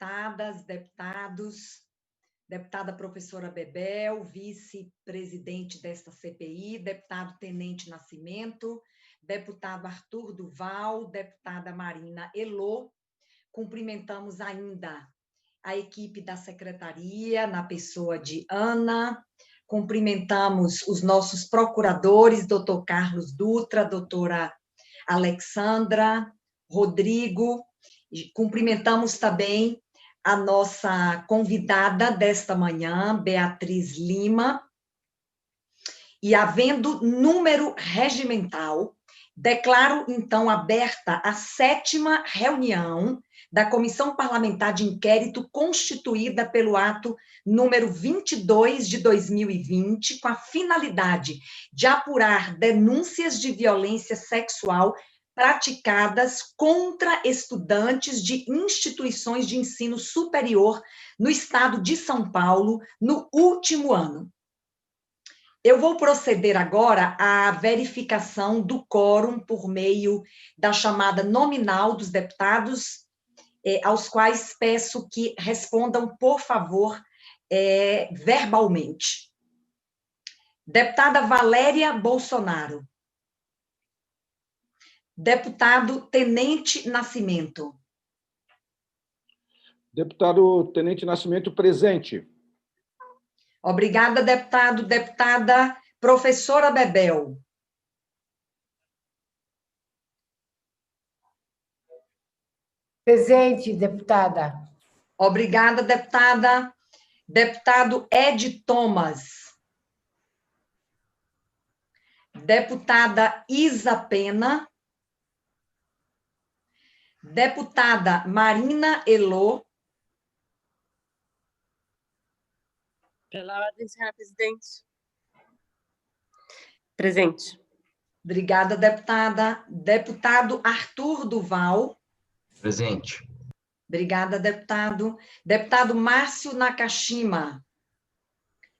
deputadas, deputados, deputada professora Bebel, vice-presidente desta CPI, deputado Tenente Nascimento, deputado Arthur Duval, deputada Marina Elô. Cumprimentamos ainda a equipe da secretaria, na pessoa de Ana. Cumprimentamos os nossos procuradores, doutor Carlos Dutra, doutora Alexandra, Rodrigo. Cumprimentamos também a nossa convidada desta manhã, Beatriz Lima. E, havendo número regimental, declaro, então, aberta a 7ª reunião da Comissão Parlamentar de Inquérito constituída pelo ato número 22 de 2020, com a finalidade de apurar denúncias de violência sexual praticadas contra estudantes de instituições de ensino superior no estado de São Paulo no último ano. Eu vou proceder agora à verificação do quórum por meio da chamada nominal dos deputados, aos quais peço que respondam, por favor, verbalmente. Deputada Valéria Bolsonaro. Deputado Tenente Nascimento. Deputado Tenente Nascimento, presente. Obrigada, deputado. Deputada professora Bebel. Presente, deputada. Obrigada, deputada. Deputado Ed Thomas. Deputada Isa Pena. Deputada Marina Elô. Pela ordem, senhora presidente. Presente. Obrigada, deputada. Deputado Arthur Duval. Presente. Obrigada, deputado. Deputado Márcio Nakashima.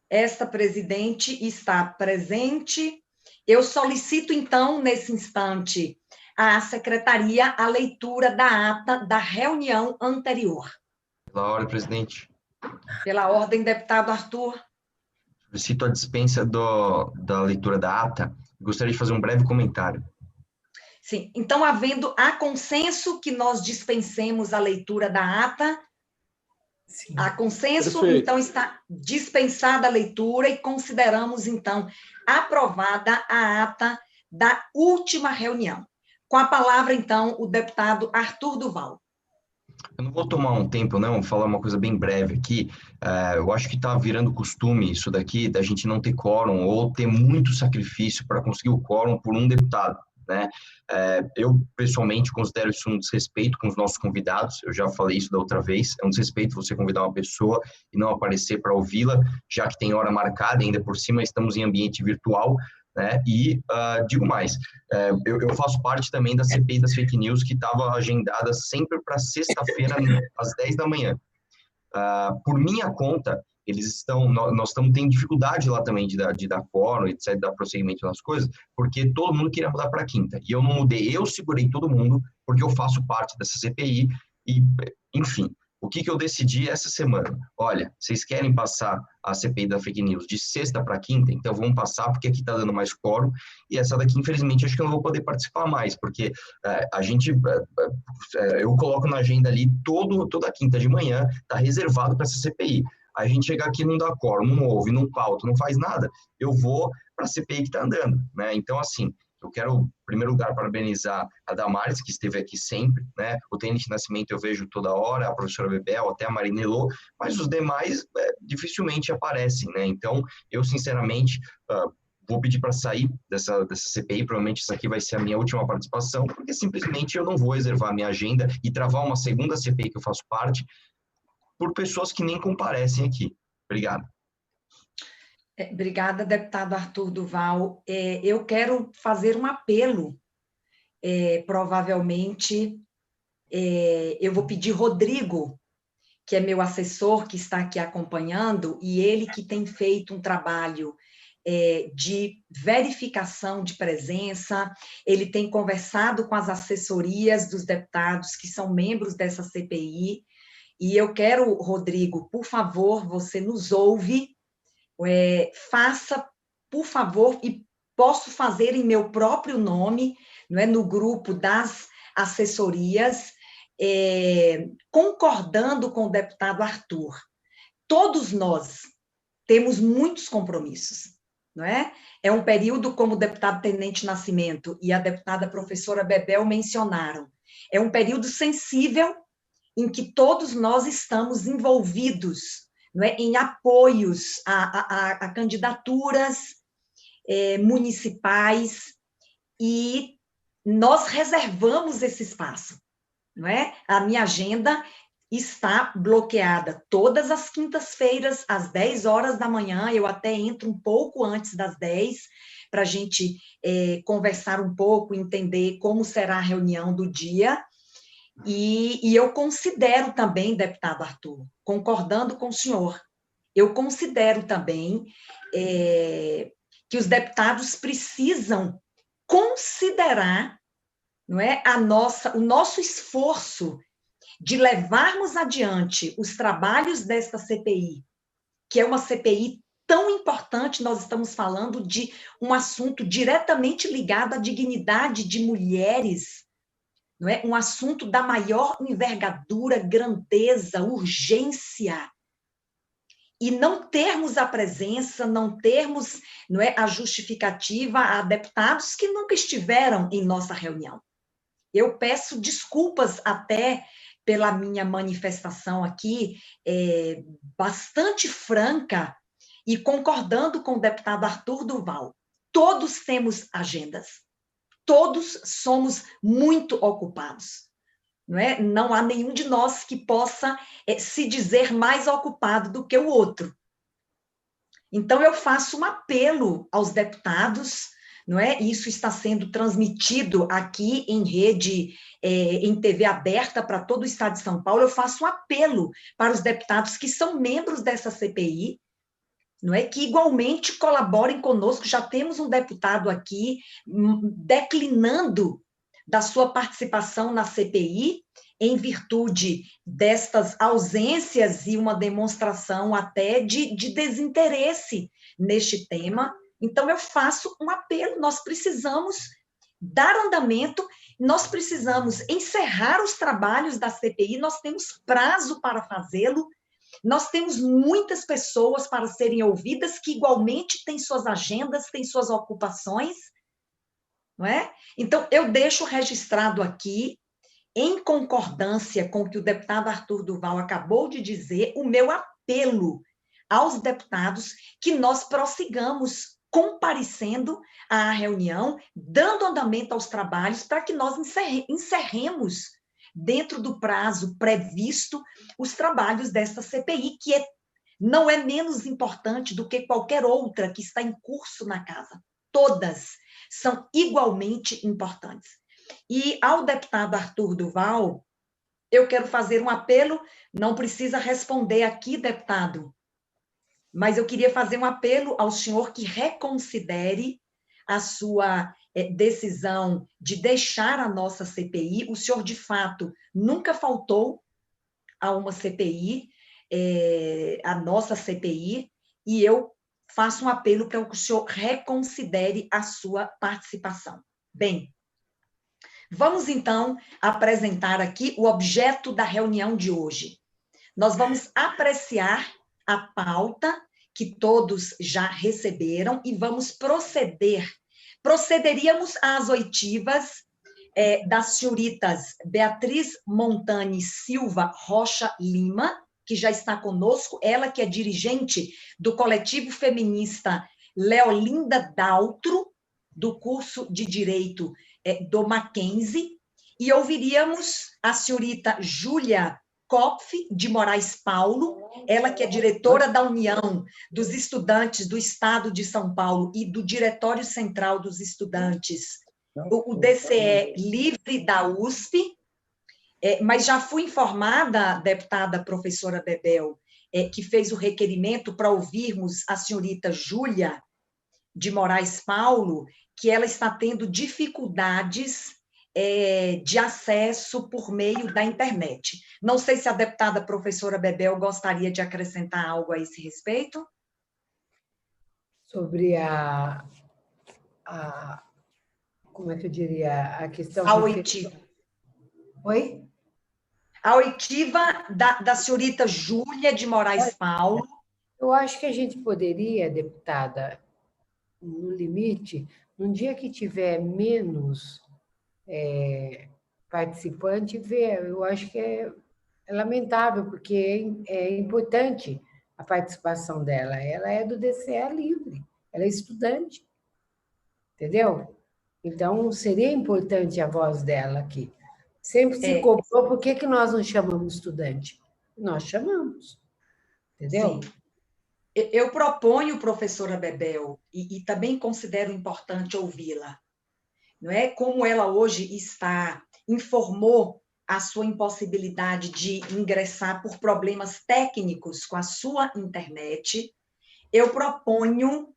Esta presidente está presente. Eu solicito, então, nesse instante, à secretaria a leitura da ata da reunião anterior. Pela ordem, presidente. Pela ordem, deputado Arthur. Solicito a dispensa da leitura da ata. Gostaria de fazer um breve comentário. Sim, então, havendo há consenso que nós dispensemos a leitura da ata, Sim. há consenso, Perfeito. Então está dispensada a leitura e consideramos, então, aprovada a ata da última reunião. Com a palavra, então, o deputado Arthur Duval. Eu não vou tomar um tempo, não, vou falar uma coisa bem breve aqui. Eu acho que está virando costume isso daqui, da gente não ter quórum ou ter muito sacrifício para conseguir o quórum por um deputado, né? Eu, pessoalmente, considero isso um desrespeito com os nossos convidados. Eu já falei isso da outra vez. É um desrespeito você convidar uma pessoa e não aparecer para ouvi-la, já que tem hora marcada, ainda por cima estamos em ambiente virtual, né? E digo mais, eu faço parte também da CPI das fake news, que estava agendada sempre para sexta-feira, às 10 da manhã. Por minha conta, nós estamos tendo dificuldade lá também de dar quórum, etc., dar prosseguimento nas coisas, porque todo mundo queria mudar para quinta. E eu não mudei, eu segurei todo mundo, porque eu faço parte dessa CPI, e, enfim, o que eu decidi essa semana? Olha, vocês querem passar a CPI da fake news de sexta para quinta? Então vamos passar, porque aqui está dando mais quórum, e essa daqui, infelizmente, acho que eu não vou poder participar mais, porque eu coloco na agenda ali toda quinta de manhã, está reservado para essa CPI. A gente chega aqui, não dá quórum, não ouve, não pauta, não faz nada, eu vou para a CPI que está andando, né? Então, assim, eu quero, em primeiro lugar, parabenizar a Damares, que esteve aqui sempre, né? O Tenente Nascimento eu vejo toda hora, a professora Bebel, até a Marina Elô, mas os demais dificilmente aparecem, né? Então, eu, sinceramente, vou pedir para sair dessa CPI, provavelmente essa aqui vai ser a minha última participação, porque simplesmente eu não vou reservar a minha agenda e travar uma segunda CPI que eu faço parte por pessoas que nem comparecem aqui. Obrigado. Obrigada, deputado Arthur Duval. Eu quero fazer um apelo. Provavelmente, eu vou pedir Rodrigo, que é meu assessor, que está aqui acompanhando, e ele que tem feito um trabalho de verificação de presença, ele tem conversado com as assessorias dos deputados que são membros dessa CPI, E eu quero, Rodrigo, por favor, você nos ouve, faça, por favor, e posso fazer em meu próprio nome, não é, no grupo das assessorias, concordando com o deputado Arthur. Todos nós temos muitos compromissos, não é? É um período, como o deputado Tenente Nascimento e a deputada professora Bebel mencionaram, é um período sensível em que todos nós estamos envolvidos, não é, em apoios a candidaturas municipais, e nós reservamos esse espaço, não é? A minha agenda está bloqueada todas as quintas-feiras, às 10 horas da manhã, eu até entro um pouco antes das 10, para a gente conversar um pouco, entender como será a reunião do dia, e eu considero também, deputado Arthur, concordando com o senhor, eu considero também que os deputados precisam considerar, não é, o nosso esforço de levarmos adiante os trabalhos desta CPI, que é uma CPI tão importante. Nós estamos falando de um assunto diretamente ligado à dignidade de mulheres, não é? Um assunto da maior envergadura, grandeza, urgência. E não termos a presença, não termos, não é, a justificativa a deputados que nunca estiveram em nossa reunião. Eu peço desculpas até pela minha manifestação aqui, bastante franca, e concordando com o deputado Arthur Duval. Todos temos agendas, todos somos muito ocupados. Não é? Não há nenhum de nós que possa se dizer mais ocupado do que o outro. Então, eu faço um apelo aos deputados, não é? Isso está sendo transmitido aqui em rede, em TV aberta para todo o estado de São Paulo. Eu faço um apelo para os deputados que são membros dessa CPI, não é? Que igualmente colaborem conosco. Já temos um deputado aqui declinando da sua participação na CPI, em virtude destas ausências e uma demonstração até de desinteresse neste tema. Então, eu faço um apelo, nós precisamos dar andamento, nós precisamos encerrar os trabalhos da CPI, nós temos prazo para fazê-lo, nós temos muitas pessoas para serem ouvidas, que igualmente têm suas agendas, têm suas ocupações, não é? Então, eu deixo registrado aqui, em concordância com o que o deputado Arthur Duval acabou de dizer, o meu apelo aos deputados que nós prossigamos comparecendo à reunião, dando andamento aos trabalhos, para que nós encerremos, dentro do prazo previsto, os trabalhos desta CPI, que não é menos importante do que qualquer outra que está em curso na casa. Todas são igualmente importantes. E ao deputado Arthur Duval, eu quero fazer um apelo, não precisa responder aqui, deputado, mas eu queria fazer um apelo ao senhor que reconsidere a sua decisão de deixar a nossa CPI. O senhor, de fato, nunca faltou a uma CPI, a nossa CPI, e eu faço um apelo para que o senhor reconsidere a sua participação. Bem, vamos, então, apresentar aqui o objeto da reunião de hoje. Nós vamos apreciar a pauta que todos já receberam e vamos procederíamos às oitivas das senhoritas Beatriz Montani Silva Rocha Lima, que já está conosco, ela que é dirigente do coletivo feminista Leolinda Daltro, do curso de Direito do Mackenzie, e ouviríamos a senhorita Júlia Kopf de Moraes Paulo, ela que é diretora da União dos Estudantes do Estado de São Paulo e do Diretório Central dos Estudantes, o DCE Livre da USP, mas já fui informada, deputada professora Bebel, que fez o requerimento para ouvirmos a senhorita Júlia de Moraes Paulo, que ela está tendo dificuldades de acesso por meio da internet. Não sei se a deputada professora Bebel gostaria de acrescentar algo a esse respeito. Sobre como é que eu diria, a questão... A oitiva. Oi? A oitiva da senhorita Júlia de Moraes Paulo. Eu acho que a gente poderia, deputada, no limite, num dia que tiver menos participante, ver. Eu acho que é lamentável, porque é importante a participação dela. Ela é do DCE livre, ela é estudante, entendeu? Então, seria importante a voz dela aqui. Sempre se cobrou, por que nós não chamamos estudante? Nós chamamos, entendeu? Sim. Eu proponho, professora Bebel, e também considero importante ouvi-la, não é? Como ela hoje informou a sua impossibilidade de ingressar por problemas técnicos com a sua internet, eu proponho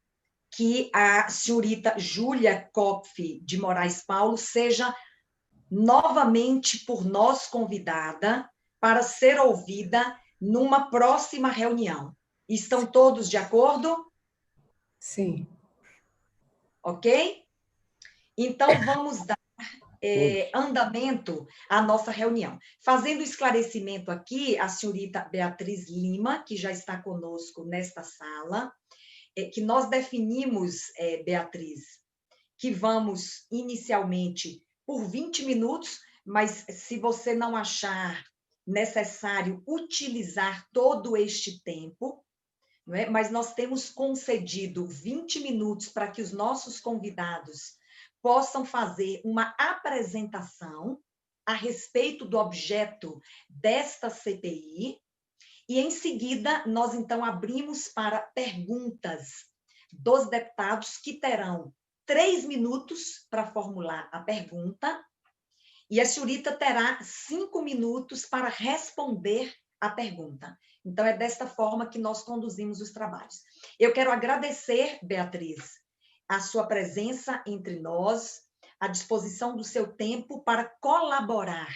que a senhorita Júlia Kopf de Moraes Paulo seja novamente por nós convidada para ser ouvida numa próxima reunião. Estão todos de acordo? Sim. Ok? Então, vamos dar andamento à nossa reunião. Fazendo esclarecimento aqui, a senhorita Beatriz Lima, que já está conosco nesta sala, que nós definimos, Beatriz, que vamos inicialmente por 20 minutos, mas se você não achar necessário utilizar todo este tempo, não é? Mas nós temos concedido 20 minutos para que os nossos convidados possam fazer uma apresentação a respeito do objeto desta CPI, e, em seguida, nós, então, abrimos para perguntas dos deputados, que terão 3 minutos para formular a pergunta, e a senhorita terá 5 minutos para responder a pergunta. Então, é desta forma que nós conduzimos os trabalhos. Eu quero agradecer, Beatriz, a sua presença entre nós, a disposição do seu tempo para colaborar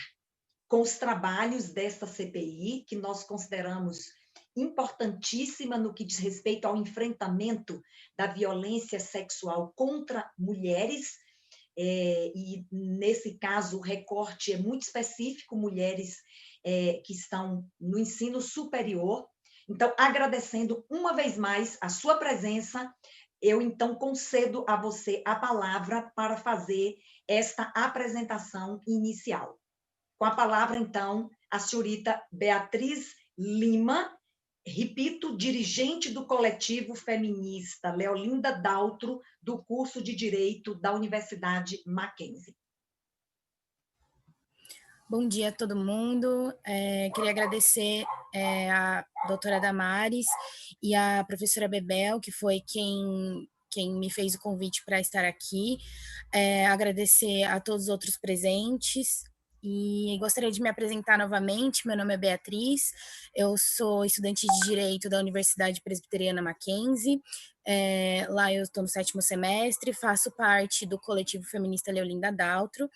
com os trabalhos desta CPI, que nós consideramos importantíssima no que diz respeito ao enfrentamento da violência sexual contra mulheres, e, nesse caso, o recorte é muito específico, mulheres que estão no ensino superior. Então, agradecendo uma vez mais a sua presença, eu, então, concedo a você a palavra para fazer esta apresentação inicial. Com a palavra, então, a senhorita Beatriz Lima, repito, dirigente do coletivo feminista Leolinda Daltro, do curso de Direito da Universidade Mackenzie. Bom dia a todo mundo. Queria agradecer a doutora Damares e a professora Bebel, que foi quem me fez o convite para estar aqui. Agradecer a todos os outros presentes. E gostaria de me apresentar novamente. Meu nome é Beatriz, eu sou estudante de Direito da Universidade Presbiteriana Mackenzie. Lá eu estou no 7º semestre, faço parte do coletivo feminista Leolinda Daltro.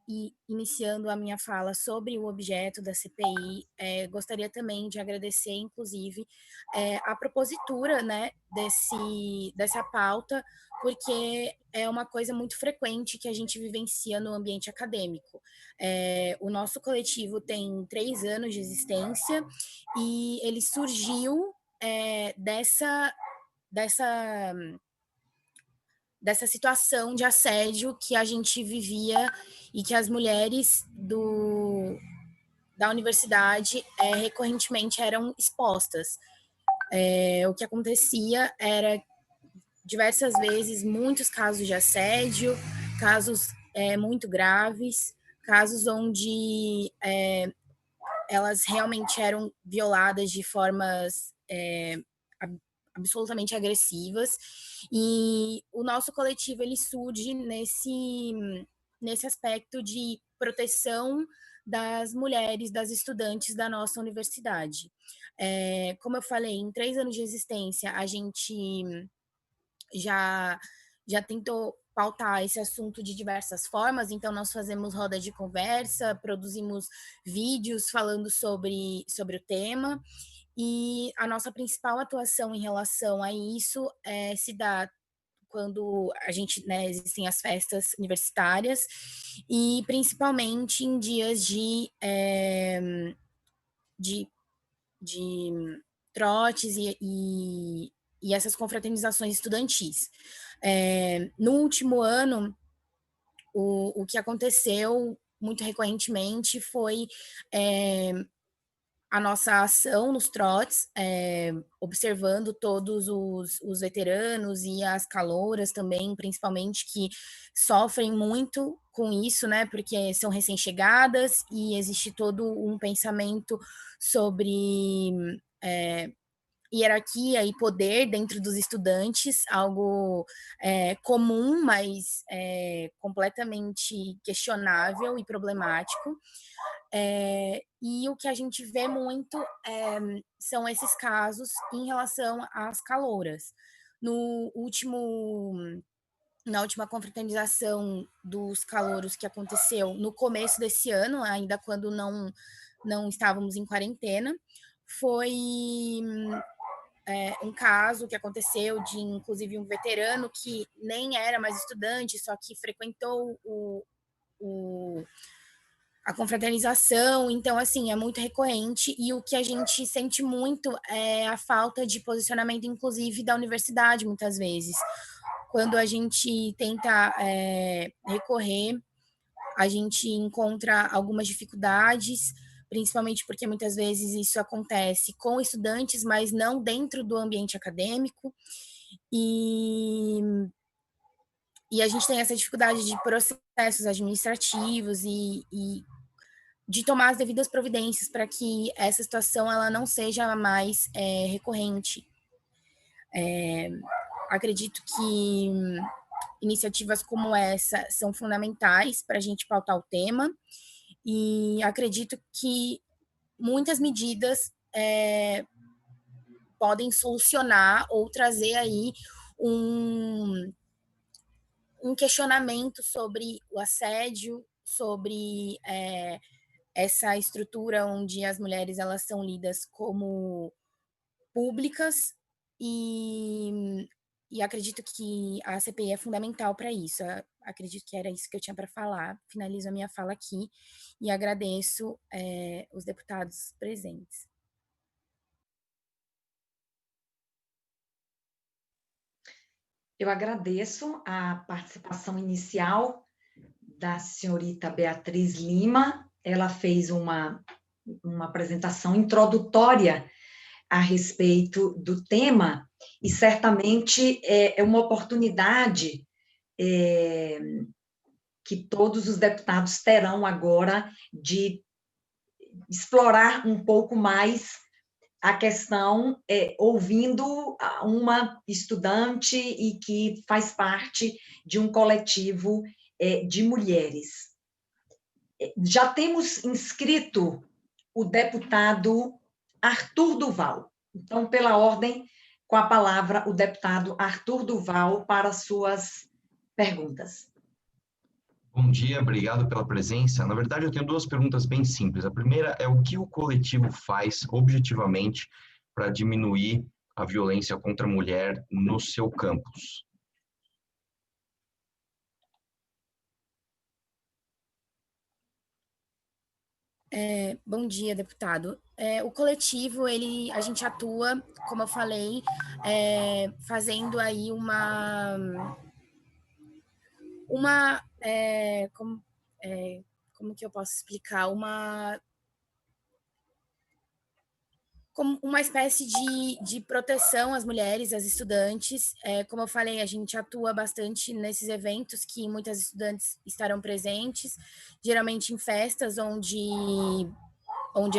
E iniciando a minha fala sobre o objeto da CPI, gostaria também de agradecer, inclusive, a propositura, né, dessa pauta, porque é uma coisa muito frequente que a gente vivencia no ambiente acadêmico. O nosso coletivo tem 3 anos de existência e ele surgiu dessa situação de assédio que a gente vivia e que as mulheres da universidade recorrentemente eram expostas. O que acontecia era, diversas vezes, muitos casos de assédio, casos muito graves, casos onde elas realmente eram violadas de formas absolutamente agressivas, e o nosso coletivo ele surge nesse aspecto de proteção das mulheres, das estudantes da nossa universidade. Como eu falei, em 3 anos de existência, a gente já tentou pautar esse assunto de diversas formas, então nós fazemos roda de conversa, produzimos vídeos falando sobre o tema, e a nossa principal atuação em relação a isso se dá quando a gente, né, existem as festas universitárias, e principalmente em dias de trotes e essas confraternizações estudantis. No último ano, o que aconteceu muito recorrentemente foi a nossa ação nos trotes, observando todos os veteranos e as calouras também, principalmente, que sofrem muito com isso, né? Porque são recém-chegadas e existe todo um pensamento sobre hierarquia e poder dentro dos estudantes, algo comum, mas completamente questionável e problemático. E o que a gente vê muito são esses casos em relação às calouras. Na última confraternização dos calouros que aconteceu no começo desse ano, ainda quando não estávamos em quarentena, foi um caso que aconteceu de, inclusive, um veterano que nem era mais estudante, só que frequentou a confraternização. Então, assim, é muito recorrente, e o que a gente sente muito é a falta de posicionamento, inclusive, da universidade, muitas vezes. Quando a gente tenta recorrer, a gente encontra algumas dificuldades, principalmente porque muitas vezes isso acontece com estudantes, mas não dentro do ambiente acadêmico, e a gente tem essa dificuldade de processos administrativos e de tomar as devidas providências para que essa situação ela não seja mais recorrente. Acredito que iniciativas como essa são fundamentais para a gente pautar o tema, e acredito que muitas medidas podem solucionar ou trazer aí um questionamento sobre o assédio, sobre essa estrutura onde as mulheres elas são lidas como públicas, e acredito que a CPI é fundamental para isso. Acredito que era isso que eu tinha para falar. Finalizo a minha fala aqui e agradeço os deputados presentes. Eu agradeço a participação inicial da senhorita Beatriz Lima. Ela fez uma apresentação introdutória a respeito do tema, e certamente é uma oportunidade que todos os deputados terão agora de explorar um pouco mais a questão, ouvindo uma estudante e que faz parte de um coletivo de mulheres. Já temos inscrito o deputado Arthur Duval. Então, pela ordem, com a palavra, o deputado Arthur Duval para suas perguntas. Bom dia, obrigado pela presença. Na verdade, eu tenho duas perguntas bem simples. A primeira é o que o coletivo faz objetivamente para diminuir a violência contra a mulher no seu campus? Bom dia, deputado. O coletivo, a gente atua, como eu falei, fazendo aí como que eu posso explicar? Como uma espécie de proteção às mulheres, às estudantes. Como eu falei, a gente atua bastante nesses eventos que muitas estudantes estarão presentes, geralmente em festas onde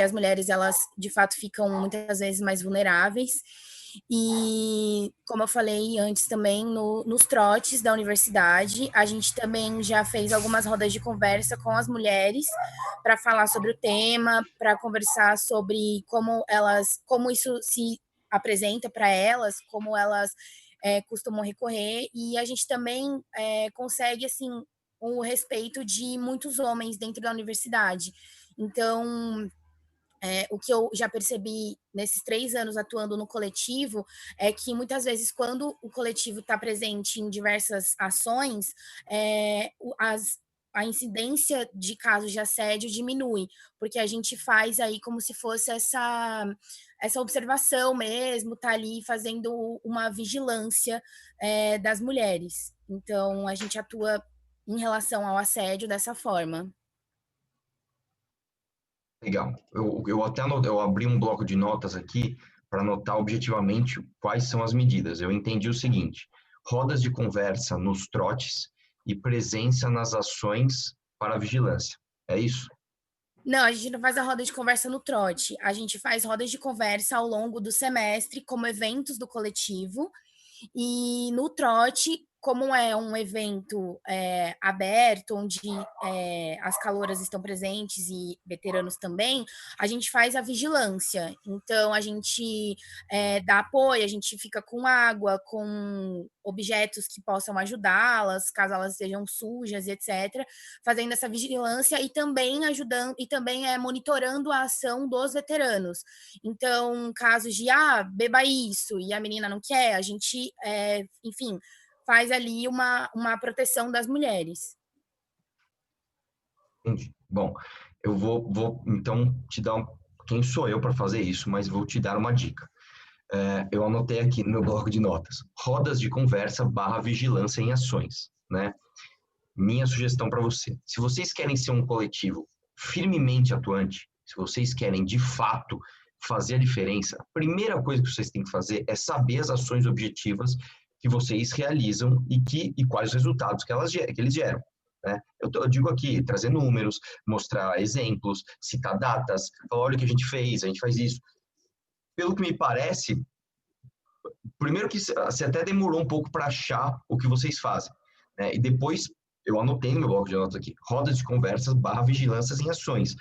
as mulheres, elas, de fato, ficam muitas vezes mais vulneráveis. E, como eu falei antes também, nos trotes da universidade, a gente também já fez algumas rodas de conversa com as mulheres para falar sobre o tema, para conversar sobre como isso se apresenta para elas, como elas costumam recorrer, e a gente também consegue, assim, o respeito de muitos homens dentro da universidade. Então, o que eu já percebi nesses 3 anos atuando no coletivo é que muitas vezes, quando o coletivo está presente em diversas ações, a incidência de casos de assédio diminui, porque a gente faz aí como se fosse essa observação mesmo, tá ali fazendo uma vigilância das mulheres. Então, a gente atua em relação ao assédio dessa forma. Legal. Eu até eu abri um bloco de notas aqui para anotar objetivamente quais são as medidas. Eu entendi o seguinte: rodas de conversa nos trotes e presença nas ações para vigilância. É isso? Não, a gente não faz a roda de conversa no trote. A gente faz rodas de conversa ao longo do semestre, como eventos do coletivo, e no trote, como é um evento aberto, onde as caloras estão presentes e veteranos também, a gente faz a vigilância. Então, a gente dá apoio, a gente fica com água, com objetos que possam ajudá-las, caso elas estejam sujas, etc., fazendo essa vigilância e também ajudando, e também monitorando a ação dos veteranos. Então, casos de, beba isso, e a menina não quer, a gente, enfim, faz ali uma proteção das mulheres. Entendi. Bom, eu vou então te dar quem sou eu para fazer isso, mas vou te dar uma dica. Eu anotei aqui no meu bloco de notas: rodas de conversa / vigilância em ações, né? Minha sugestão para você: se vocês querem ser um coletivo firmemente atuante, se vocês querem de fato fazer a diferença, a primeira coisa que vocês têm que fazer é saber as ações objetivas que vocês realizam e quais os resultados que eles geram. Né? Eu digo aqui, trazer números, mostrar exemplos, citar datas, falar: olha o que a gente faz isso. Pelo que me parece, primeiro que você até demorou um pouco para achar o que vocês fazem, né? E depois, eu anotei no meu bloco de notas aqui: rodas de conversas / vigilâncias em ações.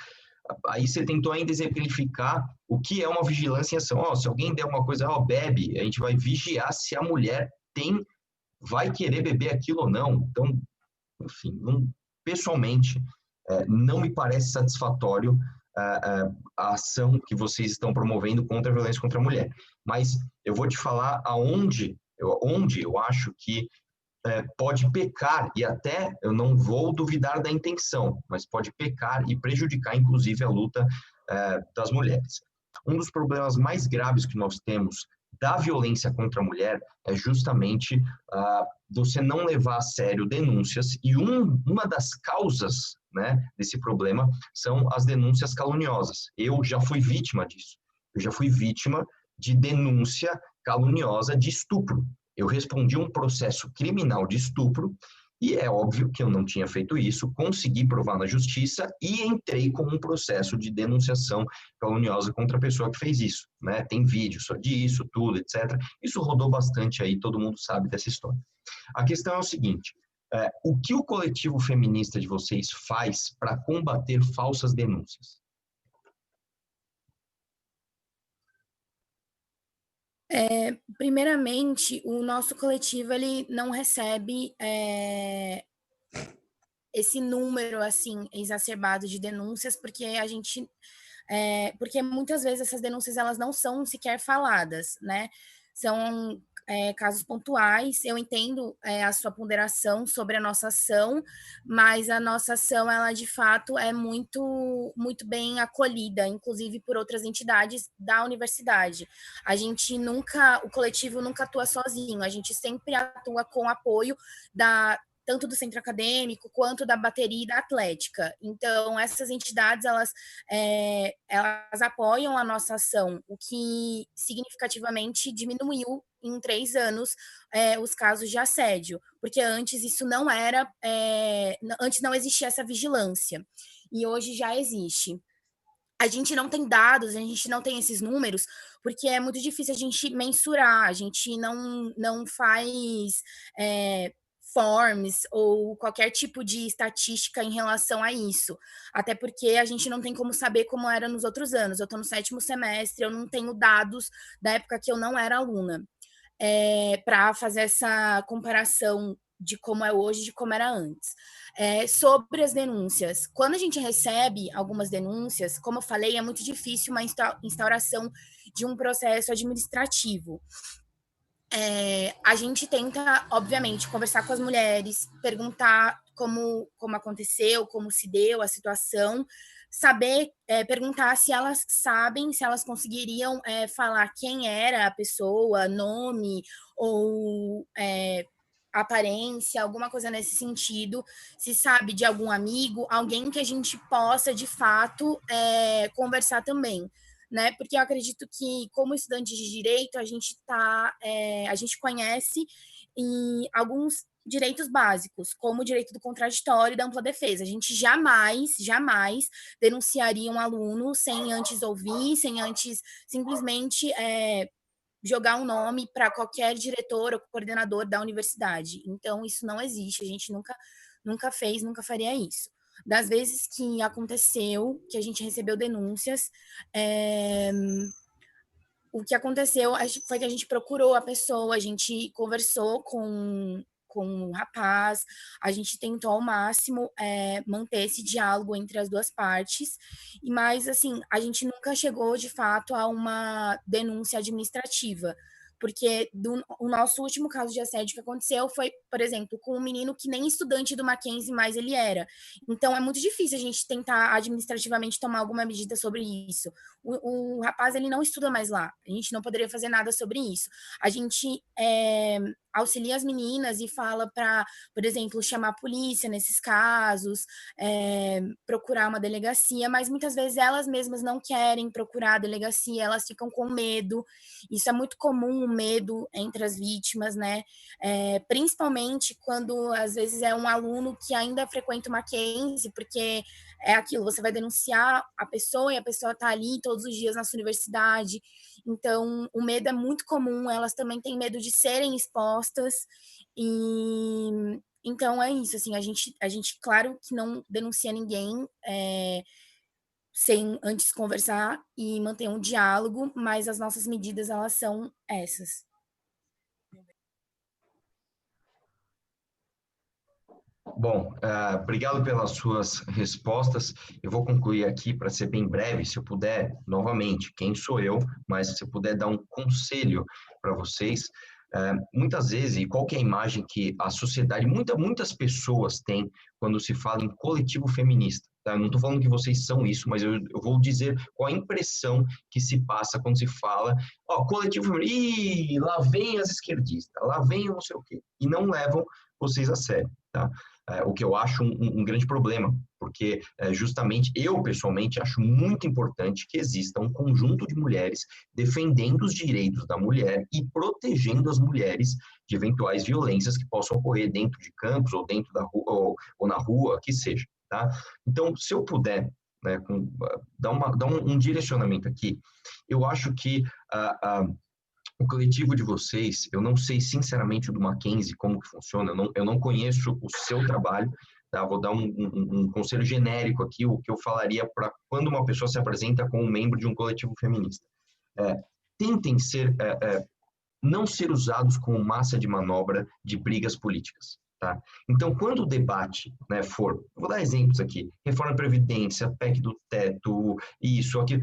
Aí você tentou ainda exemplificar o que é uma vigilância em ação. Se alguém der uma coisa, bebe, a gente vai vigiar se a mulher vai querer beber aquilo ou não. Então, enfim, pessoalmente, não me parece satisfatório a ação que vocês estão promovendo contra a violência contra a mulher. Mas eu vou te falar onde eu acho que pode pecar, e até eu não vou duvidar da intenção, mas pode pecar e prejudicar, inclusive, a luta das mulheres. Um dos problemas mais graves que nós temos da violência contra a mulher é justamente você não levar a sério denúncias, e uma das causas, né, desse problema são as denúncias caluniosas. Eu já fui vítima disso. Eu já fui vítima de denúncia caluniosa de estupro. Eu respondi um processo criminal de estupro, e é óbvio que eu não tinha feito isso, consegui provar na justiça e entrei com um processo de denunciação caluniosa contra a pessoa que fez isso, né? Tem vídeo só disso, tudo, etc. Isso rodou bastante aí, todo mundo sabe dessa história. A questão é o seguinte: o que o coletivo feminista de vocês faz para combater falsas denúncias? Primeiramente, o nosso coletivo ele não recebe esse número assim exacerbado de denúncias, porque porque muitas vezes essas denúncias elas não são sequer faladas, né? São casos pontuais. Eu entendo a sua ponderação sobre a nossa ação, mas a nossa ação, ela de fato é muito, muito bem acolhida, inclusive por outras entidades da universidade. O coletivo nunca atua sozinho, a gente sempre atua com apoio tanto do centro acadêmico quanto da bateria e da atlética. Então, essas entidades, elas apoiam a nossa ação, o que significativamente diminuiu em 3 anos os casos de assédio, porque antes isso não era, antes não existia essa vigilância, e hoje já existe. A gente não tem dados, a gente não tem esses números, porque é muito difícil a gente mensurar, a gente não faz forms ou qualquer tipo de estatística em relação a isso, até porque a gente não tem como saber como era nos outros anos. Eu estou no 7º semestre, eu não tenho dados da época que eu não era aluna. para fazer essa comparação de como é hoje e de como era antes. Sobre as denúncias, quando a gente recebe algumas denúncias, como eu falei, é muito difícil uma instauração de um processo administrativo. A gente tenta, obviamente, conversar com as mulheres, perguntar como aconteceu, como se deu a situação, saber, perguntar se elas sabem, se elas conseguiriam falar quem era a pessoa, nome ou aparência, alguma coisa nesse sentido, se sabe de algum amigo, alguém que a gente possa, de fato, conversar também. Né? Porque eu acredito que, como estudante de direito, a gente conhece em alguns direitos básicos, como o direito do contraditório e da ampla defesa. A gente jamais denunciaria um aluno sem antes ouvir, sem antes simplesmente jogar um nome para qualquer diretor ou coordenador da universidade. Então, isso não existe, a gente nunca fez, nunca faria isso. Das vezes que aconteceu, que a gente recebeu denúncias, o que aconteceu foi que a gente procurou a pessoa, a gente conversou com o rapaz, a gente tentou ao máximo manter esse diálogo entre as duas partes, mas assim, a gente nunca chegou de fato a uma denúncia administrativa, porque o nosso último caso de assédio que aconteceu foi, por exemplo, com um menino que nem estudante do Mackenzie mais ele era. Então, é muito difícil a gente tentar administrativamente tomar alguma medida sobre isso. O rapaz, ele não estuda mais lá. A gente não poderia fazer nada sobre isso. A gente auxilia as meninas e fala para, por exemplo, chamar a polícia nesses casos, procurar uma delegacia, mas muitas vezes elas mesmas não querem procurar a delegacia, elas ficam com medo. Isso é muito comum, o medo entre as vítimas, né? Principalmente quando, às vezes, é um aluno que ainda frequenta o Mackenzie, porque é aquilo, você vai denunciar a pessoa e a pessoa está ali todos os dias na sua universidade. Então, o medo é muito comum, elas também têm medo de serem expostas. E então é isso, assim, a gente claro que não denuncia ninguém sem antes conversar e manter um diálogo, mas as nossas medidas, elas são essas. Bom, obrigado pelas suas respostas. Eu vou concluir aqui para ser bem breve, se eu puder, novamente, quem sou eu, mas se eu puder dar um conselho para vocês. Muitas vezes, e qual que é a imagem que a sociedade, muitas pessoas têm quando se fala em coletivo feminista? Tá? Eu não estou falando que vocês são isso, mas eu vou dizer qual a impressão que se passa quando se fala, coletivo feminista, lá vem as esquerdistas, lá vem não sei o quê, e não levam vocês a sério, tá? O que eu acho um grande problema, porque justamente eu, pessoalmente, acho muito importante que exista um conjunto de mulheres defendendo os direitos da mulher e protegendo as mulheres de eventuais violências que possam ocorrer dentro de campos ou dentro da rua ou na rua, que seja, tá? Então, se eu puder, né, dar um direcionamento aqui, eu acho que o coletivo de vocês, eu não sei sinceramente o do Mackenzie como que funciona, eu não conheço o seu trabalho, tá? Vou dar um conselho genérico aqui, o que eu falaria para quando uma pessoa se apresenta como membro de um coletivo feminista. Tentem não ser usados como massa de manobra de brigas políticas. Tá? Então, quando o debate, né, vou dar exemplos aqui, reforma da Previdência, PEC do teto, isso, aquilo,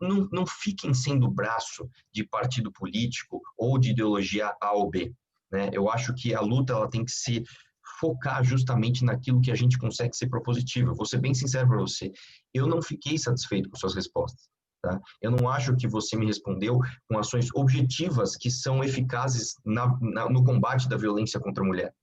não fiquem sendo braço de partido político ou de ideologia A ou B. Né? Eu acho que a luta ela tem que se focar justamente naquilo que a gente consegue ser propositivo. Eu vou ser bem sincero para você, eu não fiquei satisfeito com suas respostas. Tá? Eu não acho que você me respondeu com ações objetivas que são eficazes no combate da violência contra a mulher.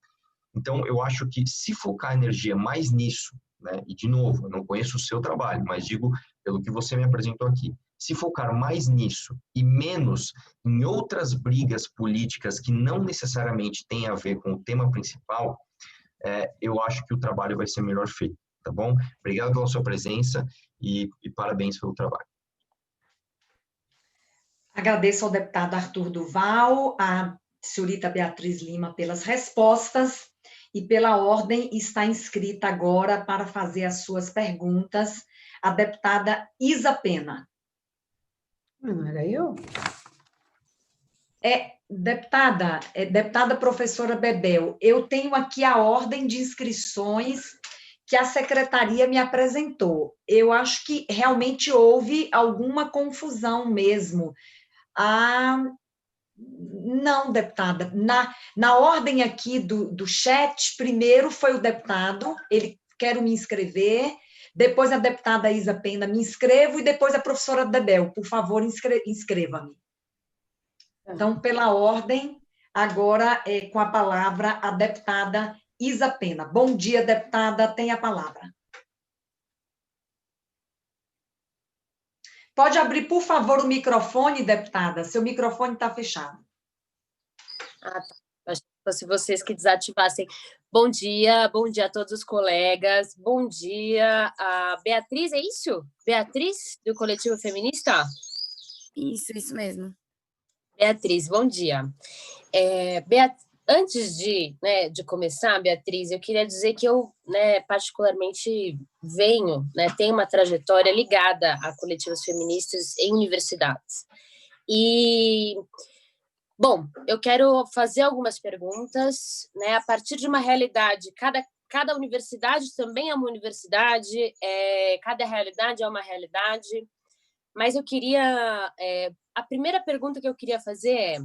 Então, eu acho que se focar a energia mais nisso, né, e de novo, eu não conheço o seu trabalho, mas digo pelo que você me apresentou aqui, se focar mais nisso e menos em outras brigas políticas que não necessariamente têm a ver com o tema principal, eu acho que o trabalho vai ser melhor feito, tá bom? Obrigado pela sua presença e parabéns pelo trabalho. Agradeço ao deputado Arthur Duval, à senhorita Beatriz Lima pelas respostas e pela ordem está inscrita agora para fazer as suas perguntas a deputada Isa Pena. Não era eu? Deputada professora Bebel, eu tenho aqui a ordem de inscrições que a secretaria me apresentou. Eu acho que realmente houve alguma confusão mesmo. Não, deputada. Na ordem aqui do chat, primeiro foi o deputado, ele quer me inscrever, depois a deputada Isa Pena, me inscrevo, e depois a professora Bebel, por favor, inscreva-me. Então, pela ordem, agora com a palavra a deputada Isa Pena. Bom dia, deputada, tem a palavra. Pode abrir, por favor, o microfone, deputada? Seu microfone está fechado. Ah, tá. Acho que fosse vocês que desativassem. Bom dia a todos os colegas. Bom dia a Beatriz, é isso? Beatriz, do Coletivo Feminista? Isso mesmo. Beatriz, bom dia. Antes de começar, Beatriz, eu queria dizer que eu, particularmente, tenho uma trajetória ligada a coletivos feministas em universidades. E, bom, eu quero fazer algumas perguntas, a partir de uma realidade. Cada universidade também é uma universidade, cada realidade é uma realidade, mas eu queria... a primeira pergunta que eu queria fazer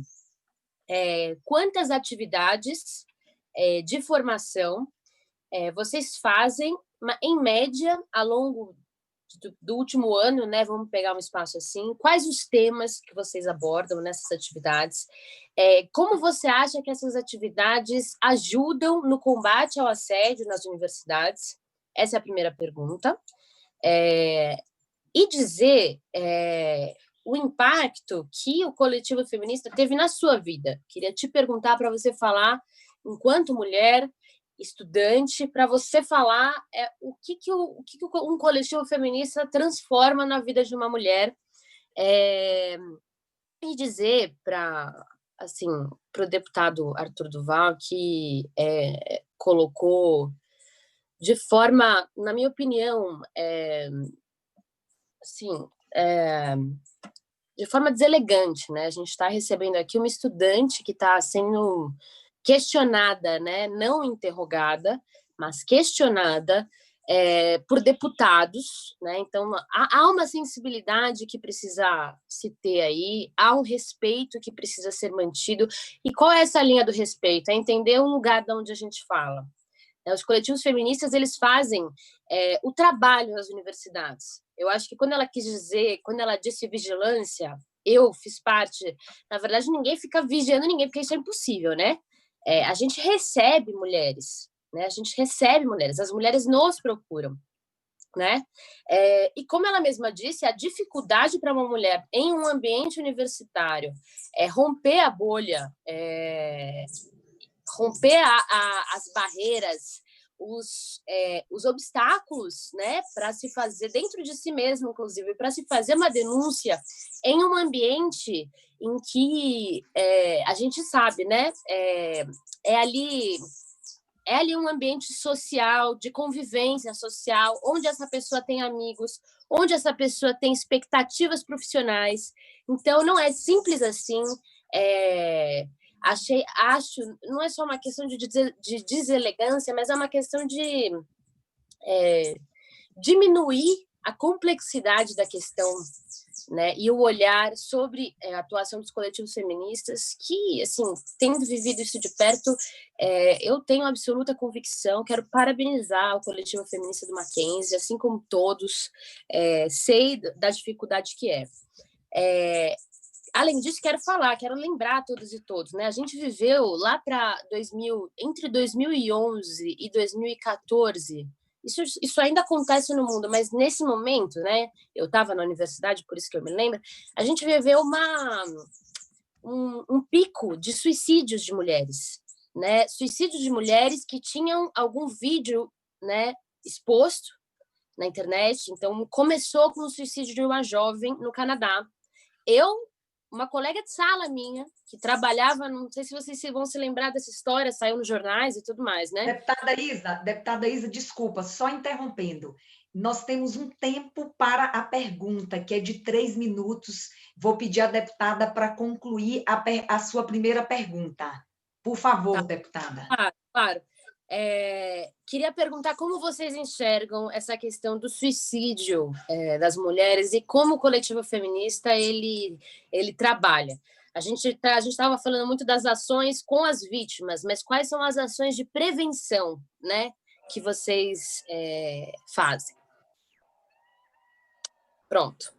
quantas atividades de formação vocês fazem, em média, ao longo do último ano, vamos pegar um espaço assim, quais os temas que vocês abordam nessas atividades, como você acha que essas atividades ajudam no combate ao assédio nas universidades? Essa é a primeira pergunta. E dizer o impacto que o coletivo feminista teve na sua vida. Queria te perguntar para você falar, enquanto mulher, estudante, para você falar o que um coletivo feminista transforma na vida de uma mulher, e dizer para o deputado Arthur Duval, que colocou de forma, na minha opinião, de forma deselegante, A gente está recebendo aqui uma estudante que está sendo questionada, não interrogada, mas questionada por deputados, Então, há uma sensibilidade que precisa se ter aí, há um respeito que precisa ser mantido. E qual é essa linha do respeito? É entender o lugar de onde a gente fala. Os coletivos feministas, eles fazem o trabalho nas universidades. Eu acho que quando ela disse vigilância, eu fiz parte. Na verdade, ninguém fica vigiando ninguém, porque isso é impossível, a gente recebe mulheres, A gente recebe mulheres, as mulheres nos procuram, E como ela mesma disse, a dificuldade para uma mulher em um ambiente universitário romper a bolha, romper as barreiras, os obstáculos, para se fazer dentro de si mesmo, inclusive, para se fazer uma denúncia em um ambiente em que a gente sabe, é ali um ambiente social, de convivência social, onde essa pessoa tem amigos, onde essa pessoa tem expectativas profissionais. Então, não é simples assim. Acho, não é só uma questão de deselegância, mas é uma questão de diminuir a complexidade da questão, e o olhar sobre a atuação dos coletivos feministas, que, assim, tendo vivido isso de perto, eu tenho absoluta convicção, quero parabenizar o coletivo feminista do Mackenzie, assim como todos, sei da dificuldade que é. Além disso, quero lembrar a todos e todos, A gente viveu lá para entre 2011 e 2014, isso ainda acontece no mundo, mas nesse momento, eu estava na universidade, por isso que eu me lembro, a gente viveu um pico de suicídios de mulheres, Suicídios de mulheres que tinham algum vídeo, exposto na internet. Então, começou com o suicídio de uma jovem no Canadá. Uma colega de sala minha, que trabalhava, não sei se vocês vão se lembrar dessa história, saiu nos jornais e tudo mais, Deputada Isa, desculpa, só interrompendo. Nós temos um tempo para a pergunta, que é de 3 minutos. Vou pedir à deputada para concluir a sua primeira pergunta. Por favor, deputada. Claro. Queria perguntar como vocês enxergam essa questão do suicídio das mulheres e como o coletivo feminista ele trabalha. A gente estava falando muito das ações com as vítimas, mas quais são as ações de prevenção, né, que vocês fazem? Pronto.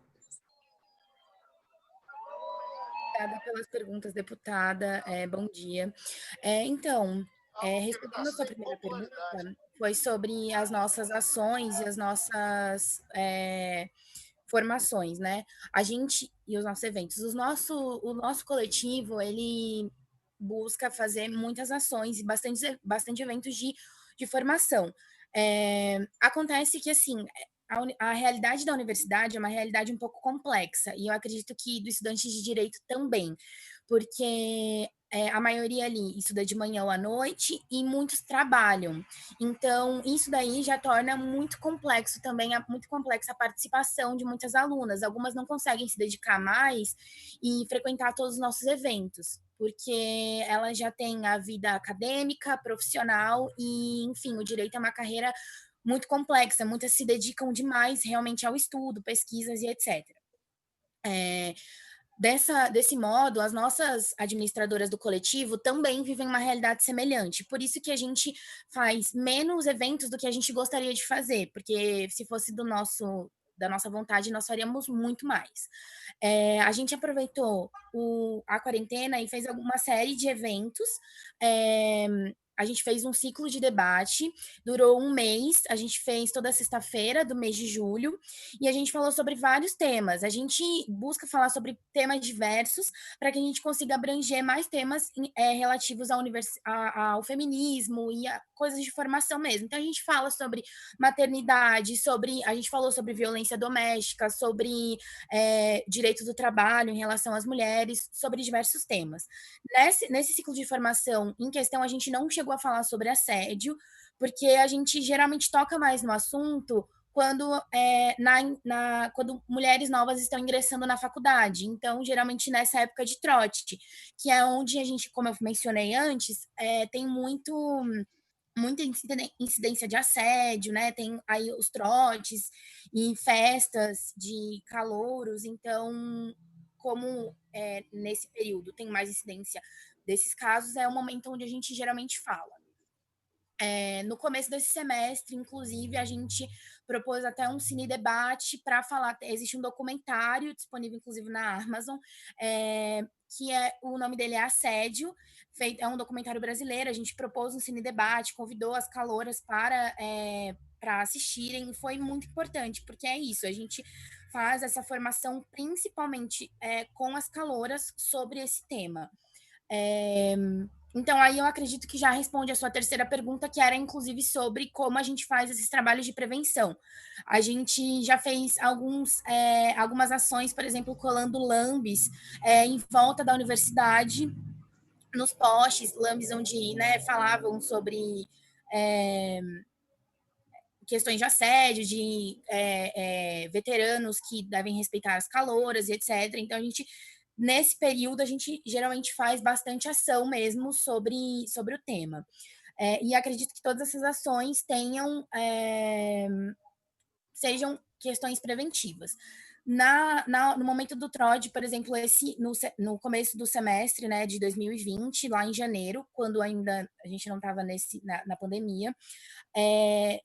Obrigada pelas perguntas, deputada. Bom dia. Então, respondendo a sua primeira pergunta, foi sobre as nossas ações e as nossas formações, né? A gente e os nossos eventos. O nosso coletivo, ele busca fazer muitas ações e bastante eventos de formação. Acontece que, assim, a realidade da universidade é uma realidade um pouco complexa, e eu acredito que do estudante de direito também, porque a maioria ali estuda de manhã ou à noite e muitos trabalham. Então, isso daí já torna muito complexo também, muito complexa a participação de muitas alunas. Algumas não conseguem se dedicar mais e frequentar todos os nossos eventos, porque elas já têm a vida acadêmica, profissional e, enfim, o direito é uma carreira muito complexa, muitas se dedicam demais realmente ao estudo, pesquisas e etc. Desse modo, as nossas administradoras do coletivo também vivem uma realidade semelhante. Por isso que a gente faz menos eventos do que a gente gostaria de fazer, porque se fosse da nossa vontade, nós faríamos muito mais. A gente aproveitou a quarentena e fez uma série de eventos. A gente fez um ciclo de debate, durou um mês, a gente fez toda sexta-feira do mês de julho, e a gente falou sobre vários temas. A gente busca falar sobre temas diversos para que a gente consiga abranger mais temas relativos ao feminismo e a coisas de formação mesmo. Então, a gente fala sobre maternidade, a gente falou sobre violência doméstica, sobre direito do trabalho em relação às mulheres, sobre diversos temas. Nesse ciclo de formação em questão, a gente não chegou a falar sobre assédio, porque a gente geralmente toca mais no assunto quando mulheres novas estão ingressando na faculdade. Então, geralmente nessa época de trote, que é onde a gente, como eu mencionei antes, tem muita incidência de assédio, né? Tem aí os trotes e festas de calouros. Então, como nesse período tem mais incidência desses casos, é o momento onde a gente geralmente fala. No começo desse semestre, inclusive, a gente propôs até um cine-debate para falar. Existe um documentário disponível, inclusive, na Amazon, que o nome dele é Assédio, é um documentário brasileiro. A gente propôs um cine-debate, convidou as caloras para assistirem, e foi muito importante, porque é isso, a gente faz essa formação principalmente com as caloras sobre esse tema. Então, aí eu acredito que já responde a sua terceira pergunta, que era, inclusive, sobre como a gente faz esses trabalhos de prevenção. A gente já fez algumas ações, por exemplo, colando lambes em volta da universidade, nos postes, lambes onde falavam sobre questões de assédio, de veteranos que devem respeitar as caloras e etc. Então, nesse período, a gente geralmente faz bastante ação mesmo sobre o tema. E acredito que todas essas ações sejam questões preventivas. No momento do TROD, por exemplo, no começo do semestre, né, de 2020, lá em janeiro, quando ainda a gente não estava na pandemia,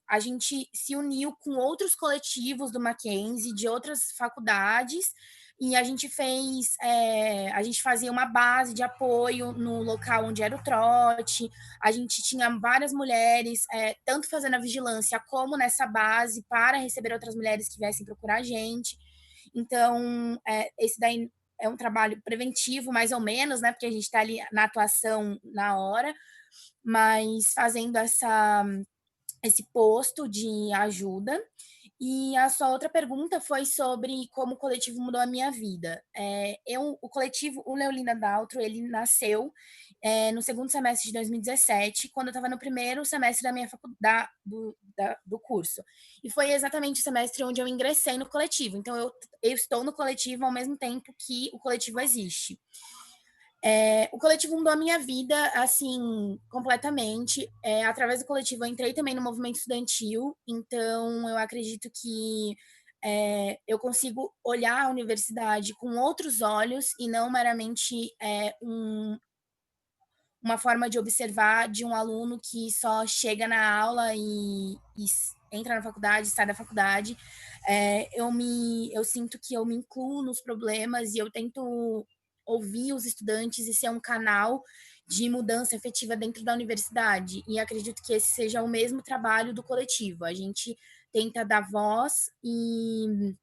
a gente se uniu com outros coletivos do Mackenzie, de outras faculdades, e a gente fazia uma base de apoio no local onde era o trote. A gente tinha várias mulheres, tanto fazendo a vigilância como nessa base, para receber outras mulheres que viessem procurar a gente. Então, esse daí é um trabalho preventivo, mais ou menos, né? Porque a gente está ali na atuação na hora, mas fazendo esse posto de ajuda. E a sua outra pergunta foi sobre como o coletivo mudou a minha vida. O coletivo, o Leolinda Daltro, ele nasceu no segundo semestre de 2017, quando eu estava no primeiro semestre da minha faculdade, do curso. E foi exatamente o semestre onde eu ingressei no coletivo. Então, eu estou no coletivo ao mesmo tempo que o coletivo existe. O coletivo mudou a minha vida, assim, completamente. Através do coletivo, eu entrei também no movimento estudantil, então eu acredito que eu consigo olhar a universidade com outros olhos e não meramente uma forma de observar de um aluno que só chega na aula e entra na faculdade, sai da faculdade. Eu sinto que eu me incluo nos problemas e eu tento ouvir os estudantes e ser um canal de mudança efetiva dentro da universidade. E acredito que esse seja o mesmo trabalho do coletivo. A gente tenta dar voz e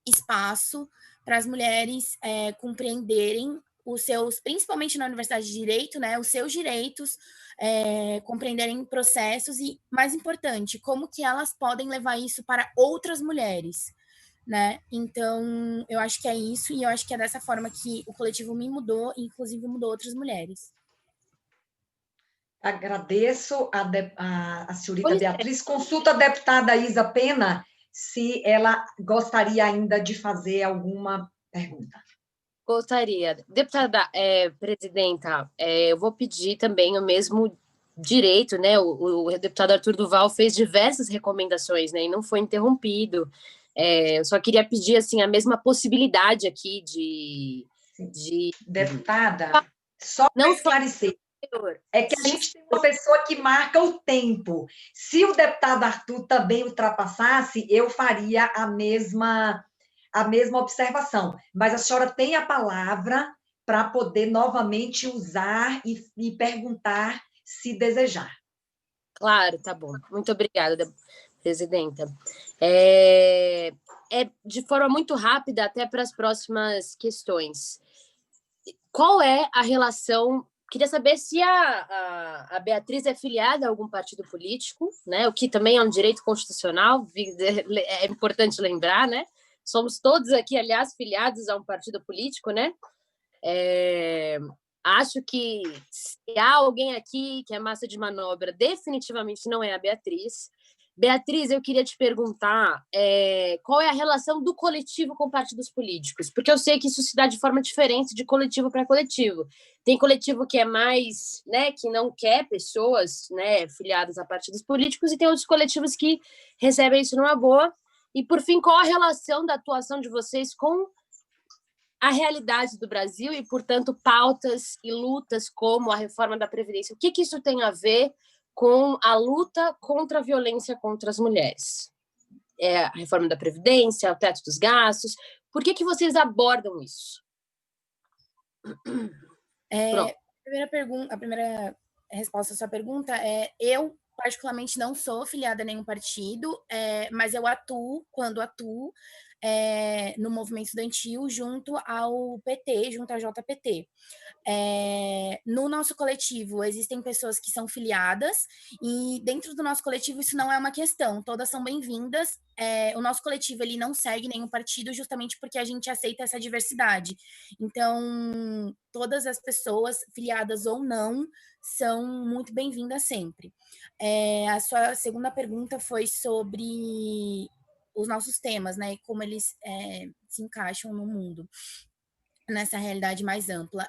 espaço para as mulheres compreenderem os seus, principalmente na Universidade de Direito, né, os seus direitos, compreenderem processos e, mais importante, como que elas podem levar isso para outras mulheres, né? Então, eu acho que é isso e eu acho que é dessa forma que o coletivo me mudou e, inclusive, mudou outras mulheres. Agradeço a senhorita Beatriz. Consulta a deputada Isa Pena se ela gostaria ainda de fazer alguma pergunta. Gostaria. Deputada, presidenta, eu vou pedir também o mesmo direito, né? O deputado Arthur Duval fez diversas recomendações, né? E não foi interrompido. Eu só queria pedir, assim, a mesma possibilidade aqui de... Deputada, só para esclarecer, é que a gente tem uma pessoa que marca o tempo. Se o deputado Arthur também ultrapassasse, eu faria a mesma observação. Mas a senhora tem a palavra para poder novamente usar e perguntar se desejar. Claro, tá bom. Muito obrigada, presidenta. De forma muito rápida, até para as próximas questões. Qual é a relação... Queria saber se a Beatriz é filiada a algum partido político, né? O que também é um direito constitucional, é importante lembrar, né? Somos todos aqui, aliás, filiados a um partido político, né? Acho que se há alguém aqui que é massa de manobra, definitivamente não é a Beatriz. Beatriz, eu queria te perguntar qual é a relação do coletivo com partidos políticos, porque eu sei que isso se dá de forma diferente de coletivo para coletivo. Tem coletivo que é mais, né, que não quer pessoas, né, filiadas a partidos políticos, e tem outros coletivos que recebem isso numa boa. E, por fim, qual a relação da atuação de vocês com a realidade do Brasil e, portanto, pautas e lutas como a reforma da Previdência? O que isso tem a ver com a luta contra a violência contra as mulheres? A reforma da Previdência, o teto dos gastos. Por que vocês abordam isso? A primeira resposta à sua pergunta eu particularmente não sou filiada a nenhum partido, mas eu quando atuo no movimento estudantil junto ao PT, junto à JPT. No nosso coletivo existem pessoas que são filiadas e dentro do nosso coletivo isso não é uma questão, todas são bem-vindas. O nosso coletivo ele não segue nenhum partido justamente porque a gente aceita essa diversidade. Então, todas as pessoas, filiadas ou não, são muito bem-vindas sempre. A sua segunda pergunta foi sobre os nossos temas, né, e como eles se encaixam no mundo, nessa realidade mais ampla.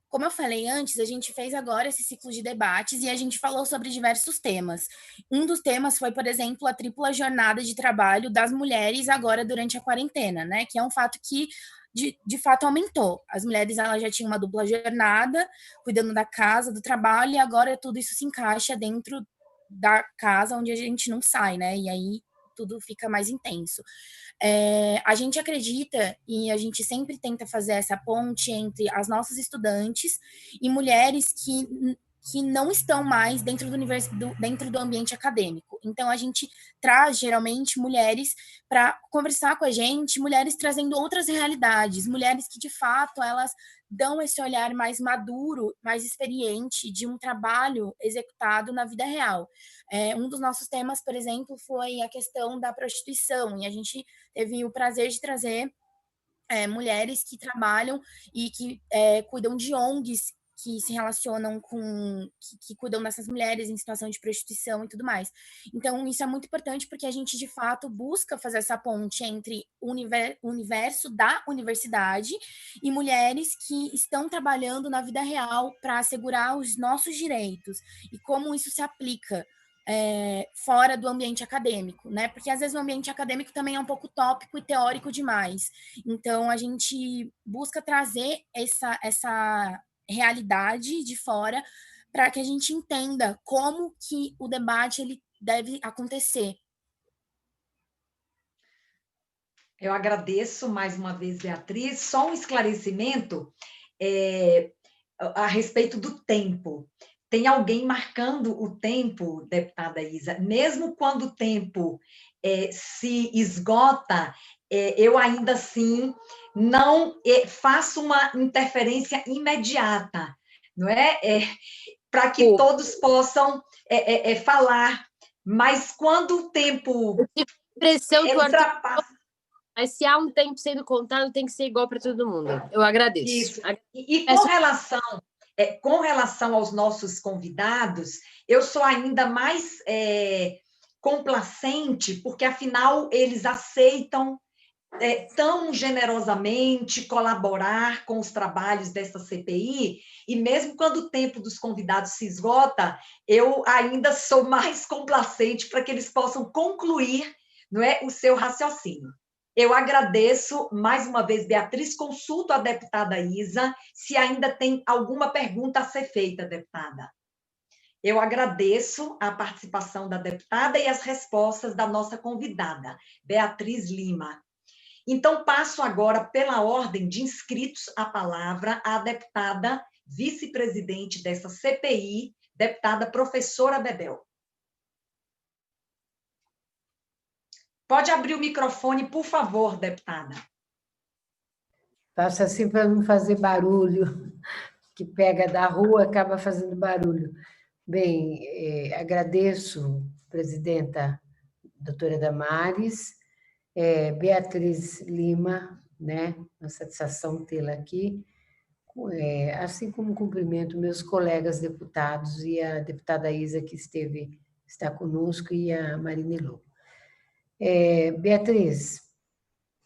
Como eu falei antes, a gente fez agora esse ciclo de debates e a gente falou sobre diversos temas. Um dos temas foi, por exemplo, a tripla jornada de trabalho das mulheres agora durante a quarentena, né? Que é um fato que, de fato, aumentou. As mulheres elas já tinham uma dupla jornada, cuidando da casa, do trabalho, e agora tudo isso se encaixa dentro da casa onde a gente não sai, né? E aí tudo fica mais intenso. A gente acredita e a gente sempre tenta fazer essa ponte entre as nossas estudantes e mulheres que que não estão mais dentro dentro do ambiente acadêmico. Então, a gente traz, geralmente, mulheres para conversar com a gente, mulheres trazendo outras realidades, mulheres que, de fato, elas dão esse olhar mais maduro, mais experiente de um trabalho executado na vida real. Um dos nossos temas, por exemplo, foi a questão da prostituição, e a gente teve o prazer de trazer mulheres que trabalham e que cuidam de ONGs que se relacionam que cuidam dessas mulheres em situação de prostituição e tudo mais. Então, isso é muito importante porque a gente, de fato, busca fazer essa ponte entre o universo da universidade e mulheres que estão trabalhando na vida real para assegurar os nossos direitos e como isso se aplica fora do ambiente acadêmico, né? Porque às vezes o ambiente acadêmico também é um pouco tópico e teórico demais. Então, a gente busca trazer essa realidade de fora para que a gente entenda como que o debate ele deve acontecer. Eu agradeço mais uma vez, Beatriz. Só um esclarecimento a respeito do tempo. Tem alguém marcando o tempo, deputada Isa? Mesmo quando o tempo se esgota, eu ainda assim não faço uma interferência imediata, não é? Para que todos possam falar, mas quando o tempo ultrapassa... Mas se há um tempo sendo contado, tem que ser igual para todo mundo. Eu agradeço. Isso. E com relação aos nossos convidados, eu sou ainda mais complacente, porque, afinal, eles aceitam tão generosamente colaborar com os trabalhos dessa CPI, e mesmo quando o tempo dos convidados se esgota, eu ainda sou mais complacente para que eles possam concluir, não é, o seu raciocínio. Eu agradeço, mais uma vez, Beatriz, consulto a deputada Isa, se ainda tem alguma pergunta a ser feita, deputada. Eu agradeço a participação da deputada e as respostas da nossa convidada, Beatriz Lima. Então, passo agora, pela ordem de inscritos, a palavra à deputada vice-presidente dessa CPI, deputada professora Bebel. Pode abrir o microfone, por favor, deputada. Faço assim para não fazer barulho, que pega da rua acaba fazendo barulho. Bem, agradeço, presidenta doutora Damares, Beatriz Lima, né? Uma satisfação tê-la aqui, assim como cumprimento meus colegas deputados e a deputada Isa, que está conosco, e a Marinelô. Beatriz,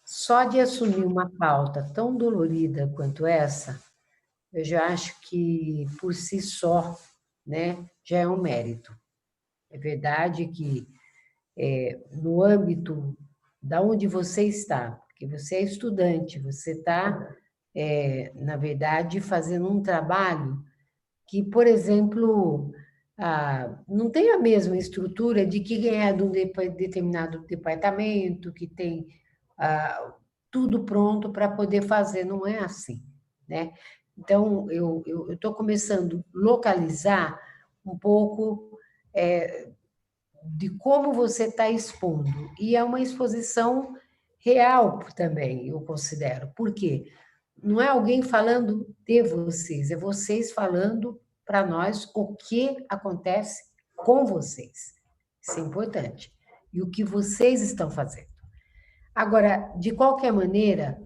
só de assumir uma pauta tão dolorida quanto essa, eu já acho que, por si só, né, já é um mérito. É verdade que, no âmbito da onde você está, porque você é estudante, você está, na verdade, fazendo um trabalho que, por exemplo, não tem a mesma estrutura de que é de um determinado departamento, que tem tudo pronto para poder fazer, não é assim, né? Então, eu estou começando a localizar um pouco de como você está expondo, e é uma exposição real também, eu considero. Por quê? Não é alguém falando de vocês, é vocês falando para nós o que acontece com vocês. Isso é importante. E o que vocês estão fazendo. Agora, de qualquer maneira,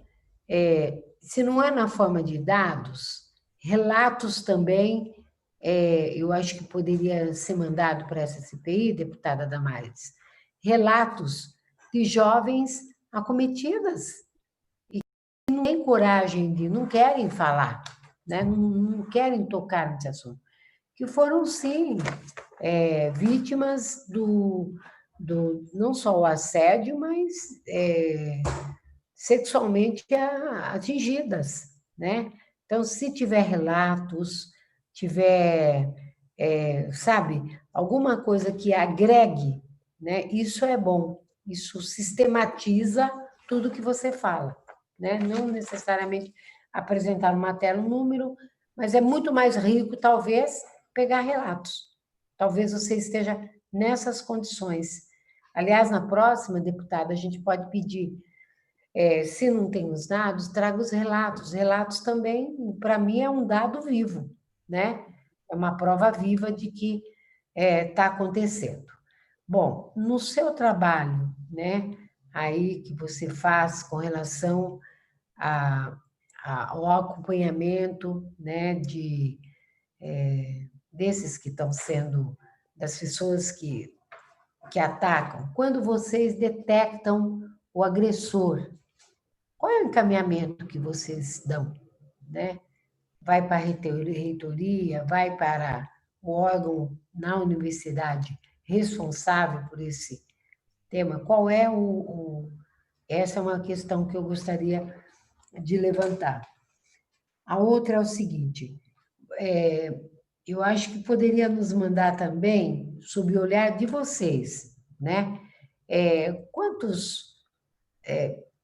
se não é na forma de dados, relatos também, eu acho que poderia ser mandado para essa CPI, deputada Damares, relatos de jovens acometidas e que não têm coragem não querem falar, né? Não querem tocar nesse assunto, que foram, sim, vítimas não só o assédio, mas sexualmente atingidas, né? Então, se tiver relatos, tiver, sabe, alguma coisa que agregue, né? Isso é bom, isso sistematiza tudo que você fala, né? Não necessariamente apresentar uma tela, um número, mas é muito mais rico, talvez, pegar relatos. Talvez você esteja nessas condições. Aliás, na próxima, deputada, a gente pode pedir, se não tem os dados, traga os relatos. Relatos também, para mim, é um dado vivo, né? É uma prova viva de que está acontecendo. Bom, no seu trabalho, né, aí que você faz com relação ao acompanhamento, né, desses que estão sendo, das pessoas que atacam, quando vocês detectam o agressor, qual é o encaminhamento que vocês dão, né? Vai para a reitoria, vai para o órgão na universidade responsável por esse tema? Qual é essa é uma questão que eu gostaria de levantar. A outra é o seguinte, eu acho que poderia nos mandar também, sob o olhar de vocês, né? Quantos,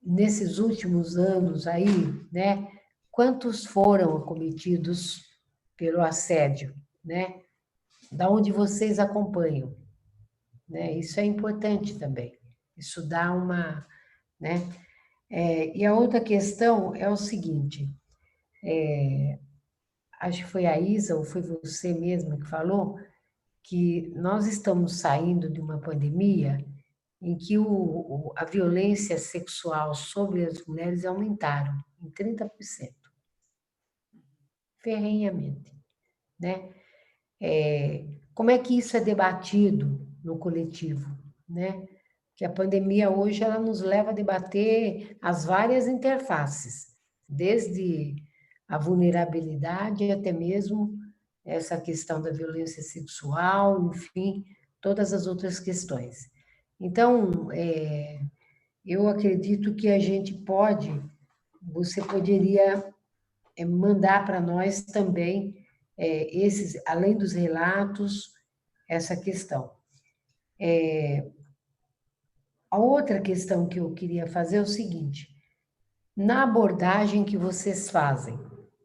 nesses últimos anos aí, né? Quantos foram acometidos pelo assédio, né? Da onde vocês acompanham, né? Isso é importante também. Isso dá uma, né? E a outra questão é o seguinte, acho que foi a Isa ou foi você mesma que falou que nós estamos saindo de uma pandemia em que a violência sexual sobre as mulheres aumentaram em 30%, ferrenhamente, né? Como é que isso é debatido no coletivo, né? Que a pandemia hoje ela nos leva a debater as várias interfaces, desde a vulnerabilidade até mesmo essa questão da violência sexual, enfim, todas as outras questões. Então, eu acredito que a gente você poderia mandar para nós também esses, além dos relatos, essa questão. A outra questão que eu queria fazer é o seguinte, na abordagem que vocês fazem,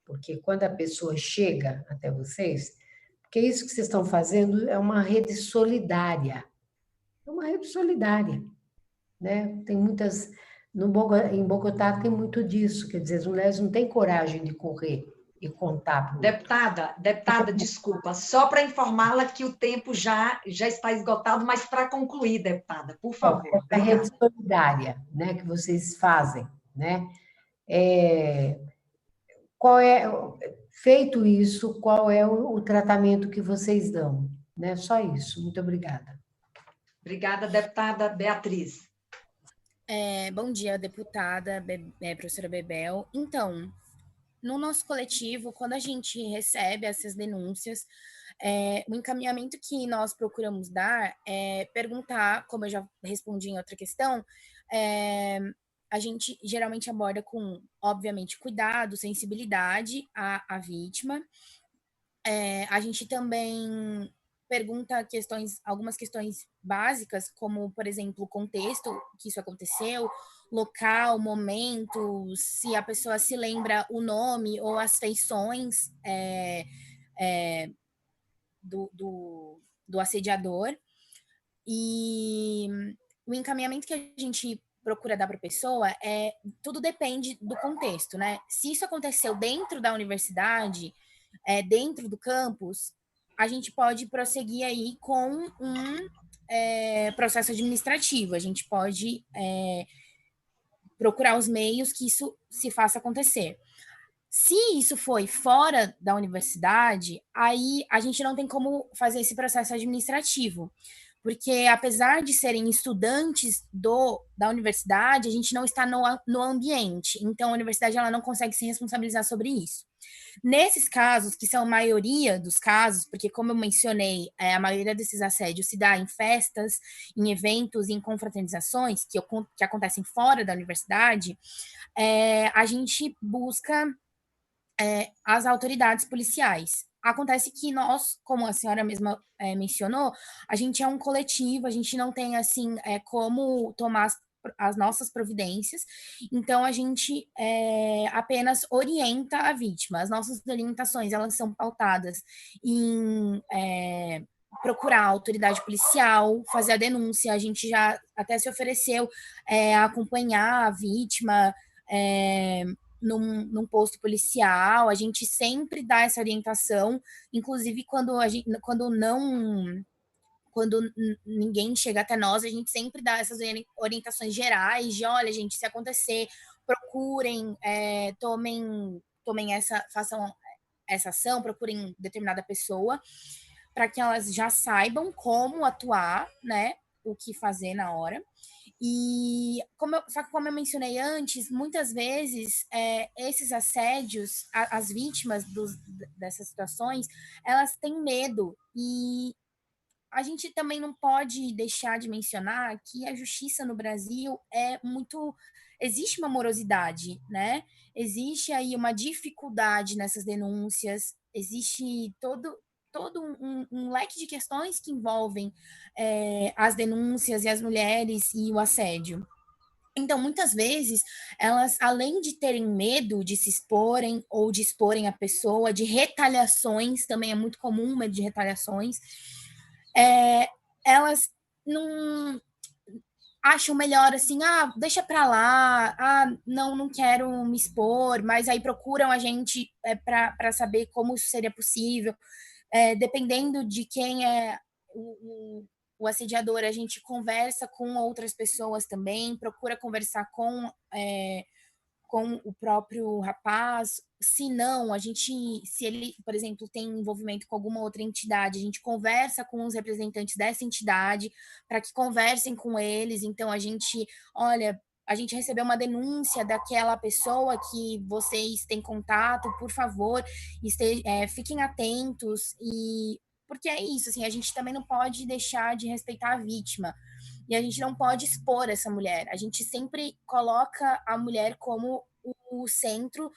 porque quando a pessoa chega até vocês, porque isso que vocês estão fazendo é uma rede solidária, né? Tem muitas, em Bogotá tem muito disso, quer dizer, as mulheres não têm coragem de correr e contar para o outro. Deputada, desculpa, só para informá-la que o tempo já está esgotado, mas para concluir, deputada, por favor. A rede solidária, né, que vocês fazem, né? Feito isso, qual é o tratamento que vocês dão? Né? Só isso. Muito obrigada. Obrigada, deputada Beatriz. Bom dia, deputada, professora Bebel. Então, no nosso coletivo, quando a gente recebe essas denúncias, o encaminhamento que nós procuramos dar é perguntar, como eu já respondi em outra questão, a gente geralmente aborda com, obviamente, cuidado, sensibilidade à vítima. A gente também pergunta algumas questões básicas, como, por exemplo, o contexto que isso aconteceu, local, momento, se a pessoa se lembra o nome ou as feições do assediador. E o encaminhamento que a gente procura dar para a pessoa tudo depende do contexto, né? Se isso aconteceu dentro da universidade, dentro do campus, a gente pode prosseguir aí com um processo administrativo, a gente pode procurar os meios que isso se faça acontecer. Se isso foi fora da universidade, aí a gente não tem como fazer esse processo administrativo, porque apesar de serem estudantes da universidade, a gente não está no ambiente, então a universidade ela não consegue se responsabilizar sobre isso. Nesses casos, que são a maioria dos casos, porque como eu mencionei, a maioria desses assédios se dá em festas, em eventos, em confraternizações que acontecem fora da universidade, a gente busca as autoridades policiais. Acontece que nós, como a senhora mesma mencionou, a gente é um coletivo, a gente não tem, assim, como tomar as nossas providências, então a gente apenas orienta a vítima. As nossas orientações, elas são pautadas em procurar a autoridade policial, fazer a denúncia, a gente já até se ofereceu a acompanhar a vítima num posto policial, a gente sempre dá essa orientação, inclusive quando ninguém chega até nós, a gente sempre dá essas orientações gerais de, olha, gente, se acontecer, procurem, façam essa ação, procurem determinada pessoa, para que elas já saibam como atuar, né, o que fazer na hora. E só que como eu mencionei antes, muitas vezes esses assédios, as vítimas dessas situações, elas têm medo, e a gente também não pode deixar de mencionar que a justiça no Brasil existe uma morosidade, né? Existe aí uma dificuldade nessas denúncias, existe todo um leque de questões que envolvem as denúncias e as mulheres e o assédio. Então, muitas vezes, elas, além de terem medo de se exporem ou de exporem a pessoa, de retaliações, também é muito comum o medo de retaliações, elas não acham melhor assim, deixa pra lá, não quero me expor, mas aí procuram a gente para saber como isso seria possível. Dependendo de quem é o assediador, a gente conversa com outras pessoas também, procura conversar com o próprio rapaz. Se não, se ele, por exemplo, tem envolvimento com alguma outra entidade, a gente conversa com os representantes dessa entidade para que conversem com eles. Então, a gente recebeu uma denúncia daquela pessoa que vocês têm contato, por favor, fiquem atentos. Porque é isso, assim, a gente também não pode deixar de respeitar a vítima. E a gente não pode expor essa mulher. A gente sempre coloca a mulher como o centro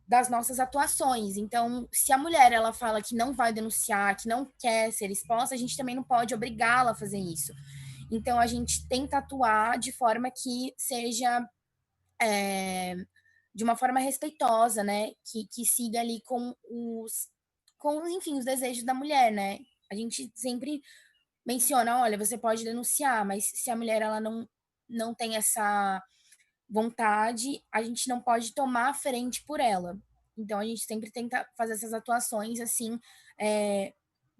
das nossas atuações. Então, se a mulher ela fala que não vai denunciar, que não quer ser exposta, a gente também não pode obrigá-la a fazer isso. Então, a gente tenta atuar de forma que seja de uma forma respeitosa, né? Que siga ali enfim, os desejos da mulher, né? A gente sempre menciona, olha, você pode denunciar, mas se a mulher ela não tem essa vontade, a gente não pode tomar a frente por ela. Então, a gente sempre tenta fazer essas atuações, assim,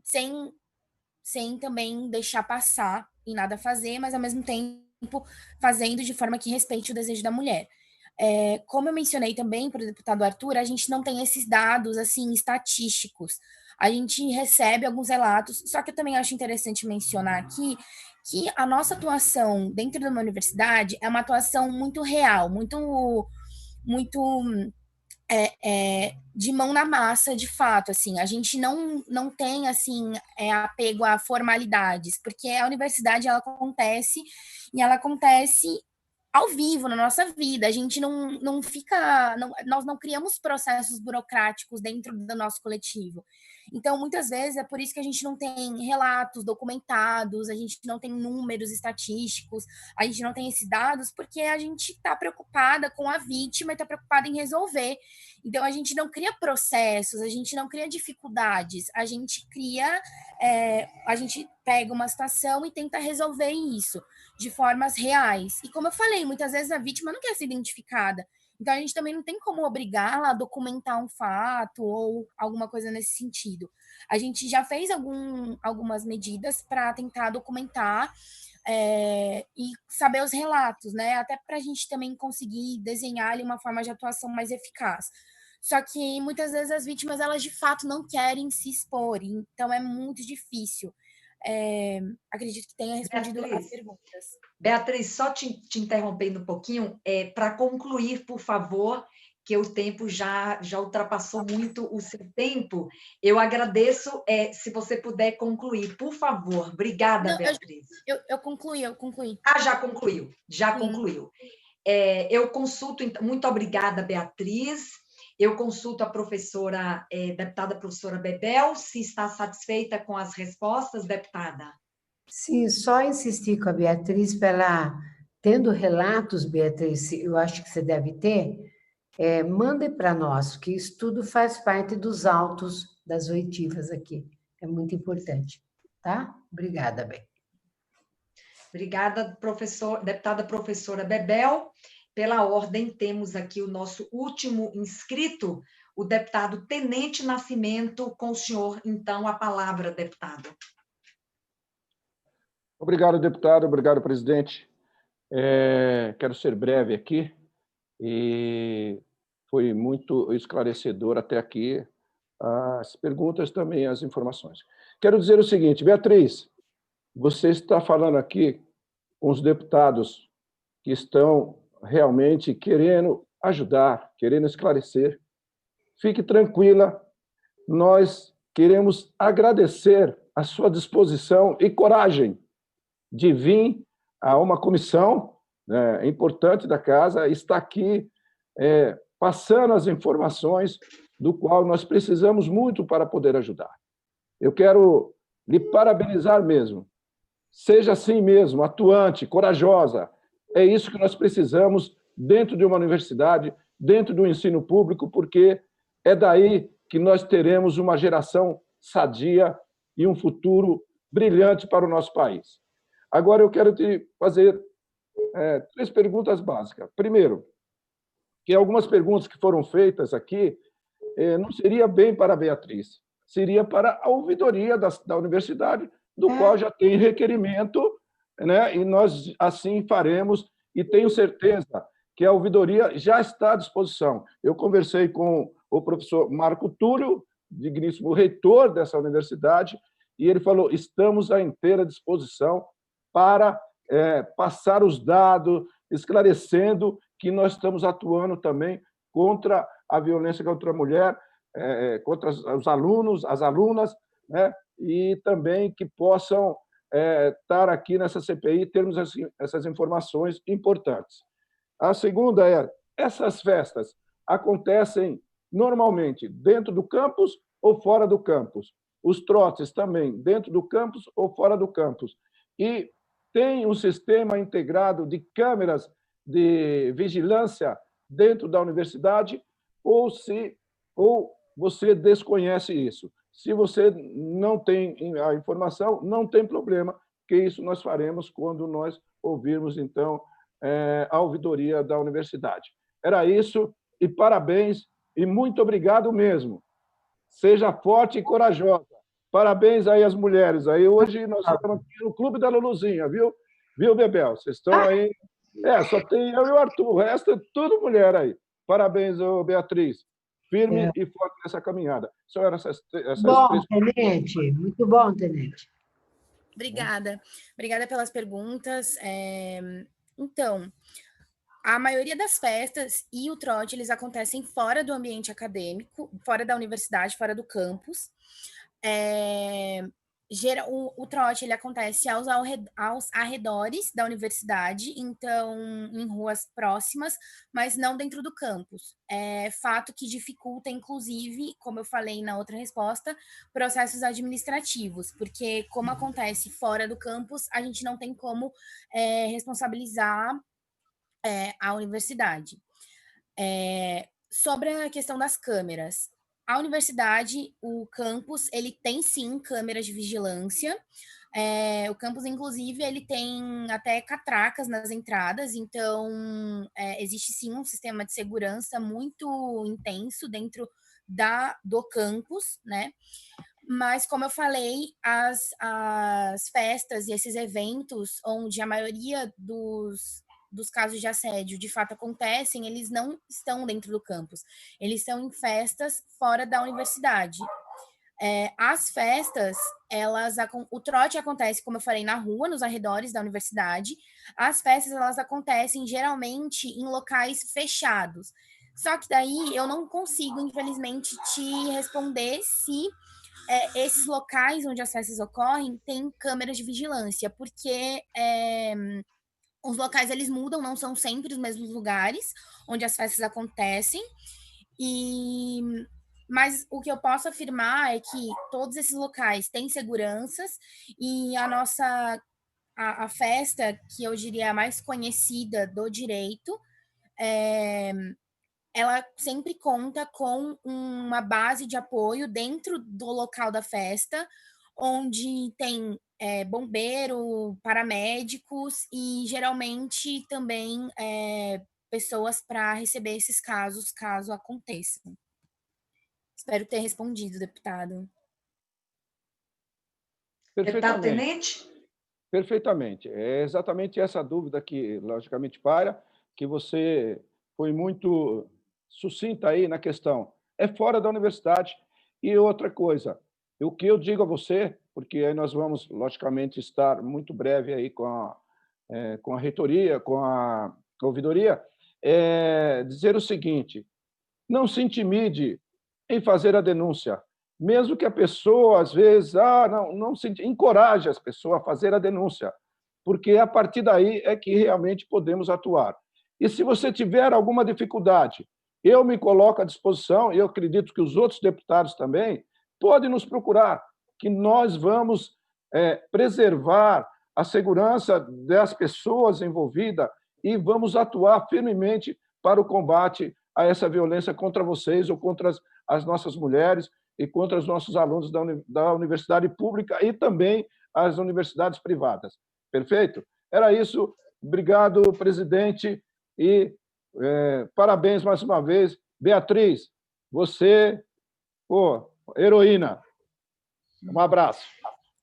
sem também deixar passar e nada fazer, mas, ao mesmo tempo, fazendo de forma que respeite o desejo da mulher. Como eu mencionei também para o deputado Arthur, a gente não tem esses dados, assim, estatísticos. A gente recebe alguns relatos, só que eu também acho interessante mencionar aqui que a nossa atuação dentro de uma universidade é uma atuação muito real, muito de mão na massa, de fato, assim. A gente não tem, assim, apego a formalidades, porque a universidade, ela acontece ao vivo na nossa vida. A gente não fica, nós não criamos processos burocráticos dentro do nosso coletivo. Então, muitas vezes, é por isso que a gente não tem relatos documentados, a gente não tem números estatísticos, a gente não tem esses dados, porque a gente está preocupada com a vítima e está preocupada em resolver. Então, a gente não cria processos, a gente não cria dificuldades, a gente pega uma situação e tenta resolver isso de formas reais. E como eu falei, muitas vezes a vítima não quer ser identificada. Então, a gente também não tem como obrigá-la a documentar um fato ou alguma coisa nesse sentido. A gente já fez algumas medidas para tentar documentar e saber os relatos, né? Até para a gente também conseguir desenhar ali uma forma de atuação mais eficaz. Só que muitas vezes as vítimas, elas de fato não querem se expor, então é muito difícil. Acredito que tenha respondido as perguntas. Beatriz, só te interrompendo um pouquinho, para concluir, por favor, que o tempo já ultrapassou muito o seu tempo, eu agradeço, se você puder concluir, por favor. Obrigada, Beatriz. Eu concluí. Já concluiu. Eu consulto, muito obrigada, Beatriz. Eu consulto a deputada professora Bebel, se está satisfeita com as respostas, deputada. Sim, só insistir com a Beatriz para ela, tendo relatos, Beatriz, eu acho que você deve ter, mande para nós, que isso tudo faz parte dos autos das oitivas aqui. É muito importante, tá? Obrigada, Bem. Obrigada, deputada professora Bebel. Pela ordem, temos aqui o nosso último inscrito, o deputado Tenente Nascimento. Com o senhor, então, a palavra, deputado. Obrigado, deputado. Obrigado, presidente. Quero ser breve aqui. E foi muito esclarecedor até aqui as perguntas também, as informações. Quero dizer o seguinte, Beatriz, você está falando aqui com os deputados que estão realmente querendo ajudar, querendo esclarecer. Fique tranquila, nós queremos agradecer a sua disposição e coragem de vir a uma comissão, né, importante da casa, está aqui passando as informações do qual nós precisamos muito para poder ajudar. Eu quero lhe parabenizar mesmo. Seja assim mesmo, atuante, corajosa. É isso que nós precisamos dentro de uma universidade, dentro do ensino público, porque é daí que nós teremos uma geração sadia e um futuro brilhante para o nosso país. Agora, eu quero te fazer 3 perguntas básicas. Primeiro, que algumas perguntas que foram feitas aqui não seria bem para a Beatriz, seria para a ouvidoria da universidade, do qual já tem requerimento, né? E nós assim faremos, e tenho certeza que a ouvidoria já está à disposição. Eu conversei com o professor Marco Túlio, digníssimo reitor dessa universidade, e ele falou: estamos à inteira disposição para passar os dados, esclarecendo que nós estamos atuando também contra a violência contra a mulher, contra os alunos, as alunas, né? E também que possam estar aqui nessa CPI, termos essas informações importantes. A segunda essas festas acontecem normalmente dentro do campus ou fora do campus? Os trotes também dentro do campus ou fora do campus? E tem um sistema integrado de câmeras de vigilância dentro da universidade ou você desconhece isso? Se você não tem a informação, não tem problema, que isso nós faremos quando nós ouvirmos, então, a ouvidoria da universidade. Era isso, e parabéns, e muito obrigado mesmo. Seja forte e corajosa. Parabéns aí às mulheres. Aí hoje nós estamos aqui no Clube da Luluzinha, viu? Viu, Bebel? Vocês estão aí. Só tem eu e o Arthur, o resto é tudo mulher aí. Parabéns, Beatriz. Firme e forte nessa caminhada. Só eram essas Bom, 3... Tenente, muito bom, Tenente. Obrigada. Obrigada pelas perguntas. Então, a maioria das festas e o trote, eles acontecem fora do ambiente acadêmico, fora da universidade, fora do campus. O trote ele acontece aos arredores da universidade, então em ruas próximas, mas não dentro do campus. Fato que dificulta, inclusive, como eu falei na outra resposta, processos administrativos, porque como acontece fora do campus, a gente não tem como responsabilizar a universidade. Sobre a questão das câmeras, a universidade, o campus, ele tem sim câmeras de vigilância. O campus, inclusive, ele tem até catracas nas entradas, então existe sim um sistema de segurança muito intenso dentro do campus, né? Mas, como eu falei, as festas e esses eventos, onde a maioria dos casos de assédio de fato acontecem, eles não estão dentro do campus, eles estão em festas fora da universidade. As festas, o trote acontece, como eu falei, na rua, nos arredores da universidade. As festas, elas acontecem geralmente em locais fechados. Só que daí eu não consigo, infelizmente, te responder se esses locais onde as festas ocorrem têm câmeras de vigilância, porque os locais eles mudam, não são sempre os mesmos lugares onde as festas acontecem. E Mas o que eu posso afirmar é que todos esses locais têm seguranças e a festa, que eu diria a mais conhecida do direito, ela sempre conta com uma base de apoio dentro do local da festa, onde tem bombeiro, paramédicos e geralmente também pessoas para receber esses casos, caso aconteçam. Espero ter respondido, deputado. Deputado Perfeitamente. Tenente? Perfeitamente. É exatamente essa dúvida que, logicamente, que você foi muito sucinta aí na questão. É fora da universidade. E outra coisa, o que eu digo a você, porque aí nós vamos, logicamente, estar muito breve aí com a reitoria, com a ouvidoria, é dizer o seguinte: não se intimide em fazer a denúncia, mesmo que a pessoa, às vezes, não se encoraje as pessoas a fazer a denúncia, porque a partir daí é que realmente podemos atuar. E se você tiver alguma dificuldade, eu me coloco à disposição, e eu acredito que os outros deputados também, podem nos procurar, que nós vamos preservar a segurança das pessoas envolvidas e vamos atuar firmemente para o combate a essa violência contra vocês ou contra as nossas mulheres e contra os nossos alunos da universidade pública e também as universidades privadas. Perfeito? Era isso. Obrigado, presidente, e parabéns mais uma vez. Beatriz, você, heroína. Um abraço.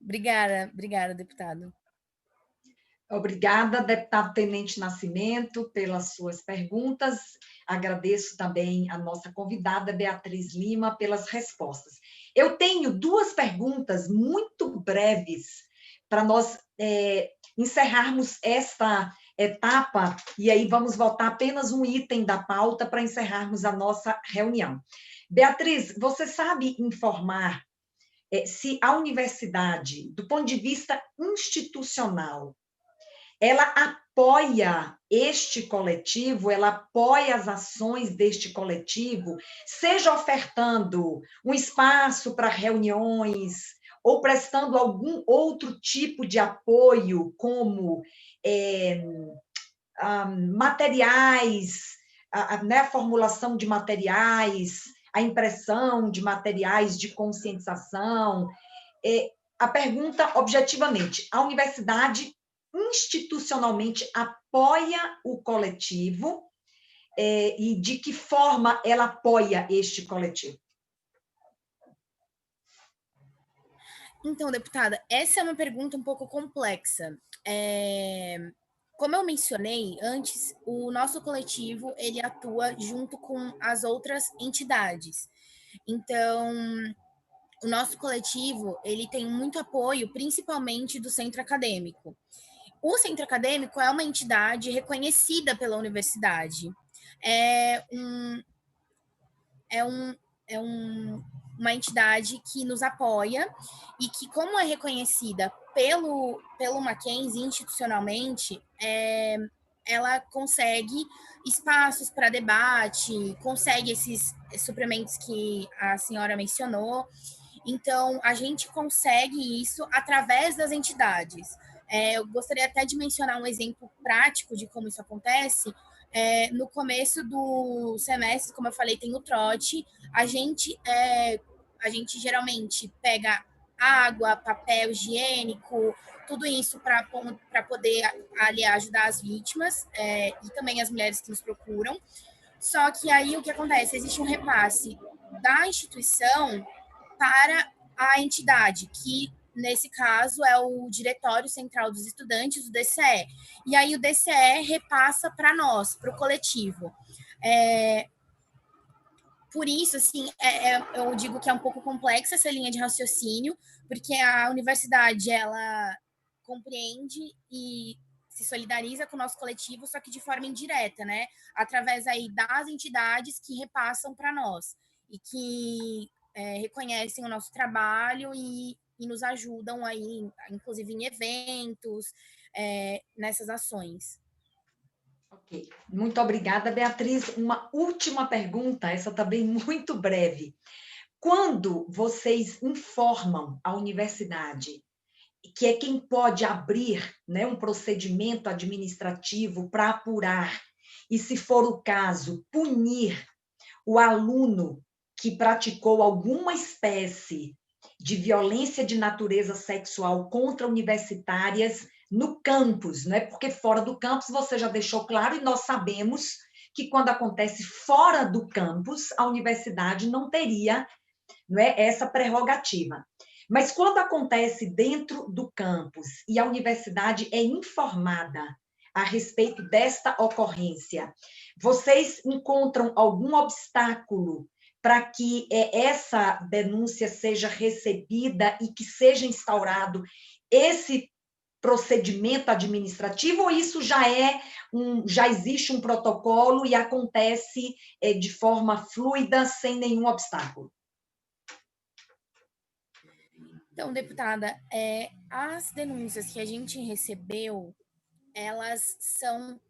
Obrigada, deputado. Obrigada, deputado Tenente Nascimento, pelas suas perguntas. Agradeço também a nossa convidada, Beatriz Lima, pelas respostas. Eu tenho duas perguntas muito breves para nós encerrarmos esta etapa, e aí vamos votar apenas um item da pauta para encerrarmos a nossa reunião. Beatriz, você sabe informar se a universidade, do ponto de vista institucional, ela apoia este coletivo, ela apoia as ações deste coletivo, seja ofertando um espaço para reuniões ou prestando algum outro tipo de apoio, como materiais, a formulação de materiais, a impressão de materiais de conscientização. A pergunta, objetivamente, a universidade institucionalmente apoia o coletivo e de que forma ela apoia este coletivo? Então, deputada, essa é uma pergunta um pouco complexa. Como eu mencionei antes, o nosso coletivo ele atua junto com as outras entidades. Então, o nosso coletivo ele tem muito apoio, principalmente do centro acadêmico. O centro acadêmico é uma entidade reconhecida pela universidade. Uma entidade que nos apoia e que, como é reconhecida pelo Mackenzie institucionalmente, ela consegue espaços para debate, consegue esses suprimentos que a senhora mencionou. Então, a gente consegue isso através das entidades. Eu gostaria até de mencionar um exemplo prático de como isso acontece. No começo do semestre, como eu falei, tem o trote. A gente geralmente pega água, papel higiênico, tudo isso para poder ali ajudar as vítimas e também as mulheres que nos procuram. Só que aí o que acontece? Existe um repasse da instituição para a entidade, que nesse caso é o Diretório Central dos Estudantes, o DCE. E aí o DCE repassa para nós, para o coletivo. Por isso, assim, eu digo que é um pouco complexa essa linha de raciocínio, porque a universidade, ela compreende e se solidariza com o nosso coletivo, só que de forma indireta, né? Através aí das entidades que repassam para nós e que reconhecem o nosso trabalho e nos ajudam aí, inclusive em eventos, nessas ações. Ok, muito obrigada, Beatriz. Uma última pergunta, essa também muito breve. quando vocês informam a universidade, que é quem pode abrir, né, um procedimento administrativo para apurar e, se for o caso, punir o aluno que praticou alguma espécie de violência de natureza sexual contra universitárias no campus, né? Porque fora do campus você já deixou claro, e nós sabemos que quando acontece fora do campus, a universidade não teria, não é, essa prerrogativa. Mas quando acontece dentro do campus e a universidade é informada a respeito desta ocorrência, vocês encontram algum obstáculo para que essa denúncia seja recebida e que seja instaurado esse procedimento administrativo, ou isso já existe um protocolo e acontece de forma fluida, sem nenhum obstáculo? Então, deputada, as denúncias que a gente recebeu, elas são...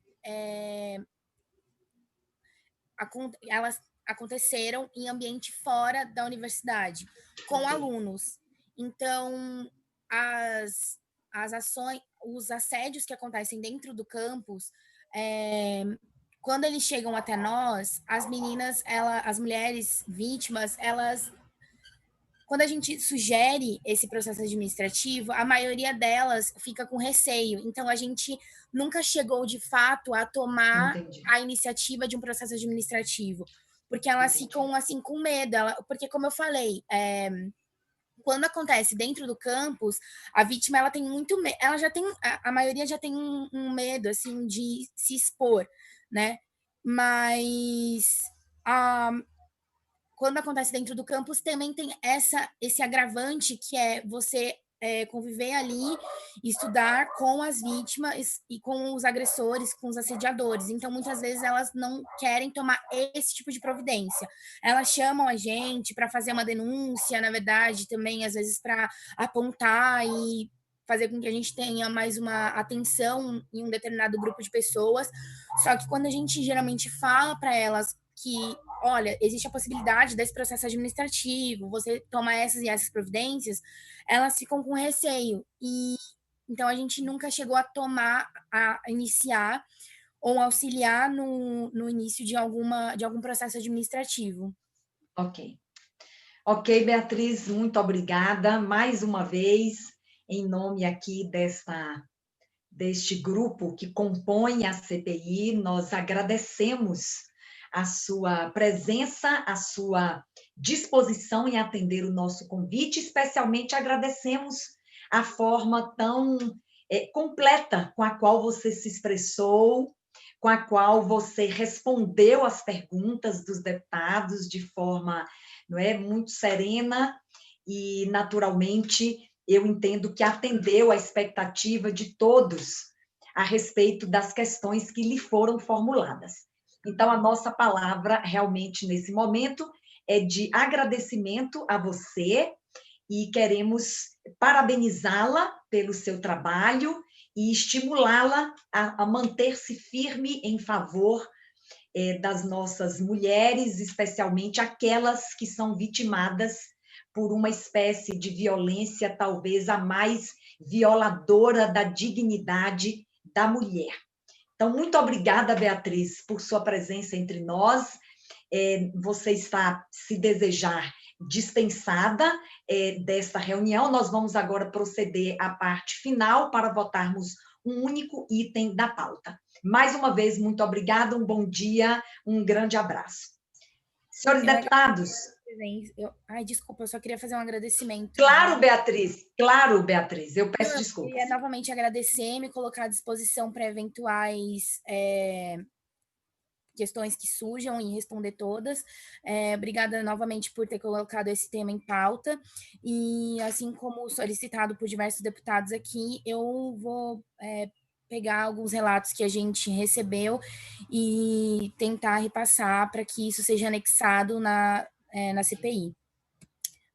elas aconteceram em ambiente fora da universidade, com alunos. Então, as ações, os assédios que acontecem dentro do campus, quando eles chegam até nós, as meninas, as mulheres vítimas, quando a gente sugere esse processo administrativo, a maioria delas fica com receio. Então, a gente nunca chegou, de fato, a tomar a iniciativa de um processo administrativo, porque elas ficam, assim, com medo. Porque, como eu falei, quando acontece dentro do campus, a vítima, ela tem muito medo. Ela já tem, a maioria já tem um medo, assim, de se expor, né? Mas... quando acontece dentro do campus, também tem esse agravante, que é você conviver ali, estudar com as vítimas e com os agressores, com os assediadores. Então, muitas vezes, elas não querem tomar esse tipo de providência. Elas chamam a gente para fazer uma denúncia, na verdade, também, às vezes, para apontar e fazer com que a gente tenha mais uma atenção em um determinado grupo de pessoas. Só que quando a gente geralmente fala para elas que, olha, existe a possibilidade desse processo administrativo, você toma essas e essas providências, elas ficam com receio. E então a gente nunca chegou a iniciar ou auxiliar no início de algum processo administrativo. Ok. Ok, Beatriz, muito obrigada. Mais uma vez, em nome aqui deste grupo que compõe a CPI, nós agradecemos a sua presença, a sua disposição em atender o nosso convite, especialmente agradecemos a forma tão completa com a qual você se expressou, com a qual você respondeu às perguntas dos deputados de forma, não é, muito serena e, naturalmente, eu entendo que atendeu à expectativa de todos a respeito das questões que lhe foram formuladas. Então, a nossa palavra, realmente, nesse momento, é de agradecimento a você e queremos parabenizá-la pelo seu trabalho e estimulá-la a manter-se firme em favor das nossas mulheres, especialmente aquelas que são vitimadas por uma espécie de violência, talvez a mais violadora da dignidade da mulher. Então, muito obrigada, Beatriz, por sua presença entre nós. Você está, se desejar, dispensada desta reunião. Nós vamos agora proceder à parte final para votarmos um único item da pauta. Mais uma vez, muito obrigada, um bom dia, um grande abraço. Senhores deputados... desculpa, eu só queria fazer um agradecimento. Claro, Beatriz, eu peço desculpas. Eu queria novamente agradecer e me colocar à disposição para eventuais questões que surjam e responder todas. Obrigada novamente por ter colocado esse tema em pauta. E, assim como solicitado por diversos deputados aqui, eu vou pegar alguns relatos que a gente recebeu e tentar repassar para que isso seja anexado na CPI.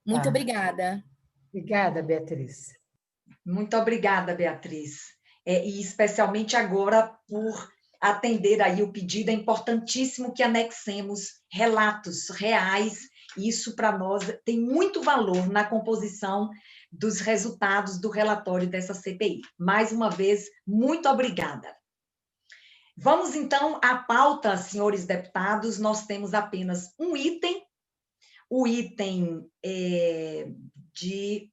Muito obrigada. Obrigada, Beatriz. Muito obrigada, Beatriz. E especialmente agora por atender aí o pedido. É importantíssimo que anexemos relatos reais Isso, para nós, tem muito valor na composição dos resultados do relatório dessa CPI. Mais uma vez, muito obrigada. Vamos, então, à pauta, senhores deputados. Nós temos apenas um item, o item de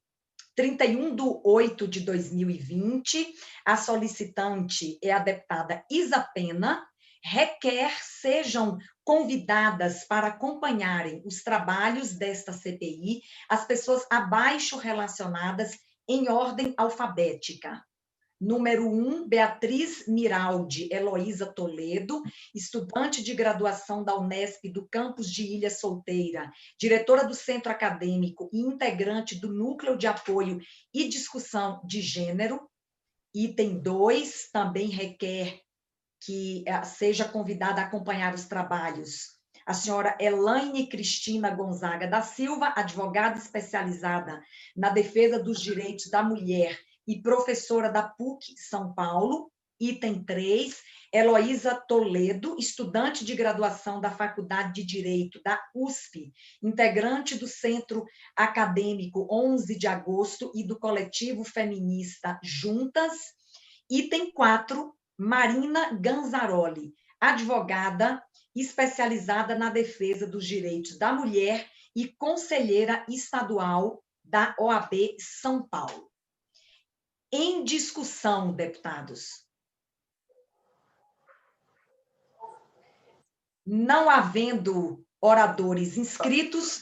31/8/2020. A solicitante é a deputada Isa Pena, requer sejam convidadas para acompanharem os trabalhos desta CPI as pessoas abaixo relacionadas em ordem alfabética. Número 1, Beatriz Miraldi Heloísa Toledo, estudante de graduação da Unesp do campus de Ilha Solteira, diretora do Centro Acadêmico e integrante do Núcleo de Apoio e Discussão de Gênero. Item 2, também requer que seja convidada a acompanhar os trabalhos a senhora Elaine Cristina Gonzaga da Silva, advogada especializada na defesa dos direitos da mulher e professora da PUC São Paulo. Item 3, Heloísa Toledo, estudante de graduação da Faculdade de Direito da USP, integrante do Centro Acadêmico 11 de Agosto e do coletivo feminista Juntas. Item 4, Marina Ganzaroli, advogada especializada na defesa dos direitos da mulher e conselheira estadual da OAB São Paulo. Em discussão, deputados. Não havendo oradores inscritos,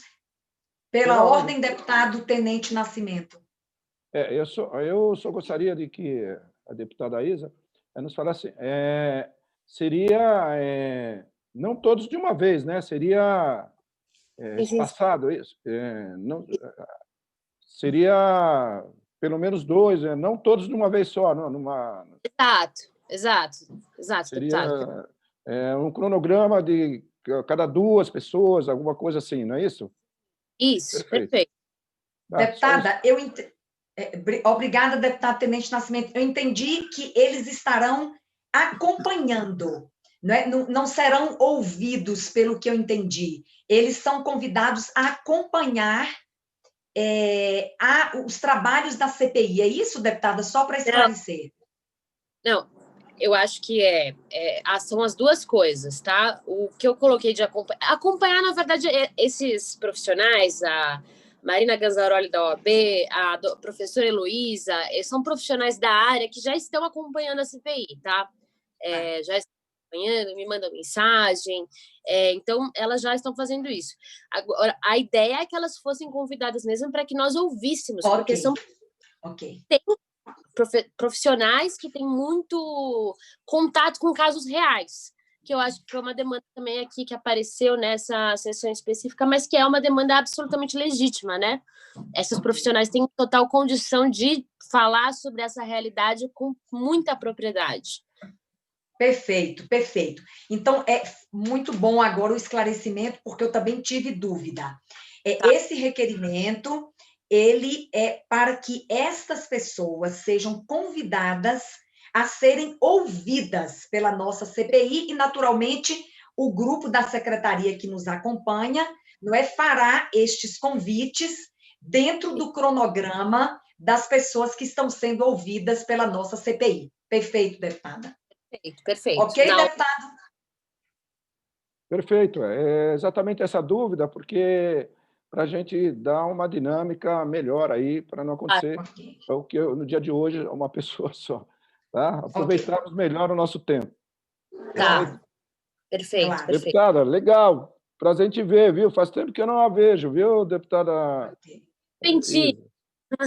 pela ordem, deputado Tenente Nascimento. Eu só gostaria de que a deputada Isa nos falasse, seria não todos de uma vez, né? Seria espaçado isso. Não, seria pelo menos 2, não todos de uma vez só. Exato. Seria um cronograma de cada 2 pessoas, alguma coisa assim, não é isso? Isso, perfeito. Deputada, obrigada, deputado Tenente Nascimento. Eu entendi que eles estarão acompanhando, não serão ouvidos, pelo que eu entendi. Eles são convidados a acompanhar os trabalhos da CPI. É isso, deputada? Só para esclarecer. Não, eu acho que são as duas coisas, tá? O que eu coloquei de acompanhar, na verdade, esses profissionais, a Marina Ganzaroli da OAB, a professora Heloísa, são profissionais da área que já estão acompanhando a CPI, tá? Já estão acompanhando, me mandam mensagem, então elas já estão fazendo isso. Agora, a ideia é que elas fossem convidadas mesmo para que nós ouvíssemos, porque são tem profissionais que têm muito contato com casos reais, que eu acho que foi uma demanda também aqui que apareceu nessa sessão específica, mas que é uma demanda absolutamente legítima, né? Esses profissionais têm total condição de falar sobre essa realidade com muita propriedade. Perfeito. Então, é muito bom agora o esclarecimento, porque eu também tive dúvida. Esse requerimento, ele é para que estas pessoas sejam convidadas a serem ouvidas pela nossa CPI e, naturalmente, o grupo da secretaria que nos acompanha fará estes convites dentro do cronograma das pessoas que estão sendo ouvidas pela nossa CPI. Perfeito, deputada. Perfeito. Ok, deputado? Perfeito. É exatamente essa dúvida, porque para a gente dar uma dinâmica melhor aí, para não acontecer o que no dia de hoje é uma pessoa só. Tá? Aproveitarmos melhor o nosso tempo. Tá. Perfeito. Deputada, legal. Prazer em te ver, viu? Faz tempo que eu não a vejo, viu, deputada? Entendi. Eu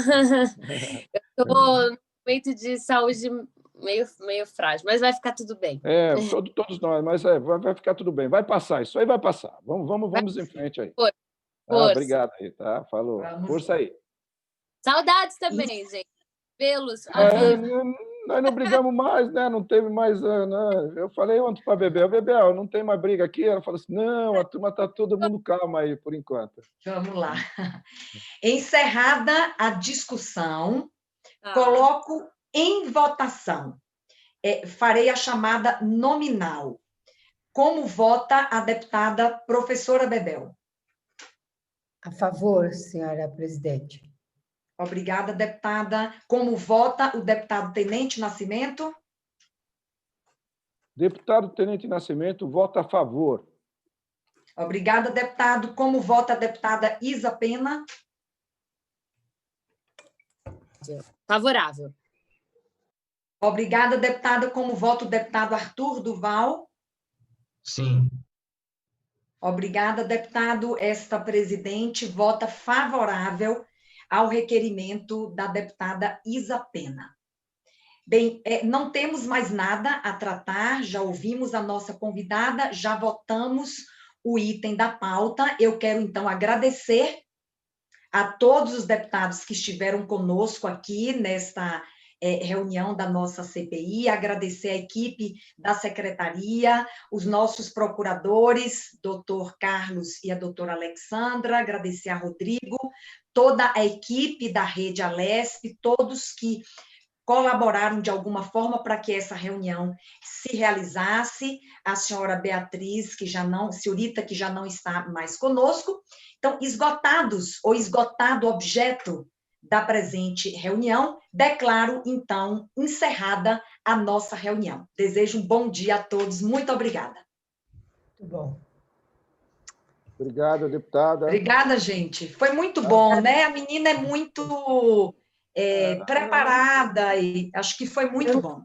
estou no momento de saúde meio frágil, mas vai ficar tudo bem. Todos nós, mas vai ficar tudo bem. Vai passar, isso aí vai passar. Vamos em frente aí. Força. Obrigado aí, tá? Falou. Força aí. Saudades também, gente. Vê-los. Nós não brigamos mais, né? Não teve mais... Eu falei ontem para a Bebel, não tem mais briga aqui. Ela falou assim, não, a turma está todo mundo calma aí, por enquanto. Vamos lá. Encerrada a discussão, coloco em votação. Farei a chamada nominal. Como vota a deputada professora Bebel? A favor, senhora presidente. Obrigada, deputada. Como vota o deputado Tenente Nascimento? Deputado Tenente Nascimento, vota a favor. Obrigada, deputado. Como vota a deputada Isa Pena? Favorável. Obrigada, deputada. Como vota o deputado Arthur Duval? Sim. Obrigada, deputado. Esta presidente vota favorável ao requerimento da deputada Isa Pena. Bem, não temos mais nada a tratar, já ouvimos a nossa convidada, já votamos o item da pauta. Eu quero, então, agradecer a todos os deputados que estiveram conosco aqui nesta reunião da nossa CPI, agradecer a equipe da secretaria, os nossos procuradores, doutor Carlos e a doutora Alexandra, agradecer a Rodrigo, toda a equipe da Rede Alesp, todos que colaboraram de alguma forma para que essa reunião se realizasse, a senhora Beatriz, senhorita, que já não está mais conosco. Então, esgotado o objeto da presente reunião, declaro, então, encerrada a nossa reunião. Desejo um bom dia a todos. Muito obrigada. Muito bom. Obrigado, deputada. Obrigada, gente. Foi muito bom, né? A menina é muito preparada e acho que foi muito bom.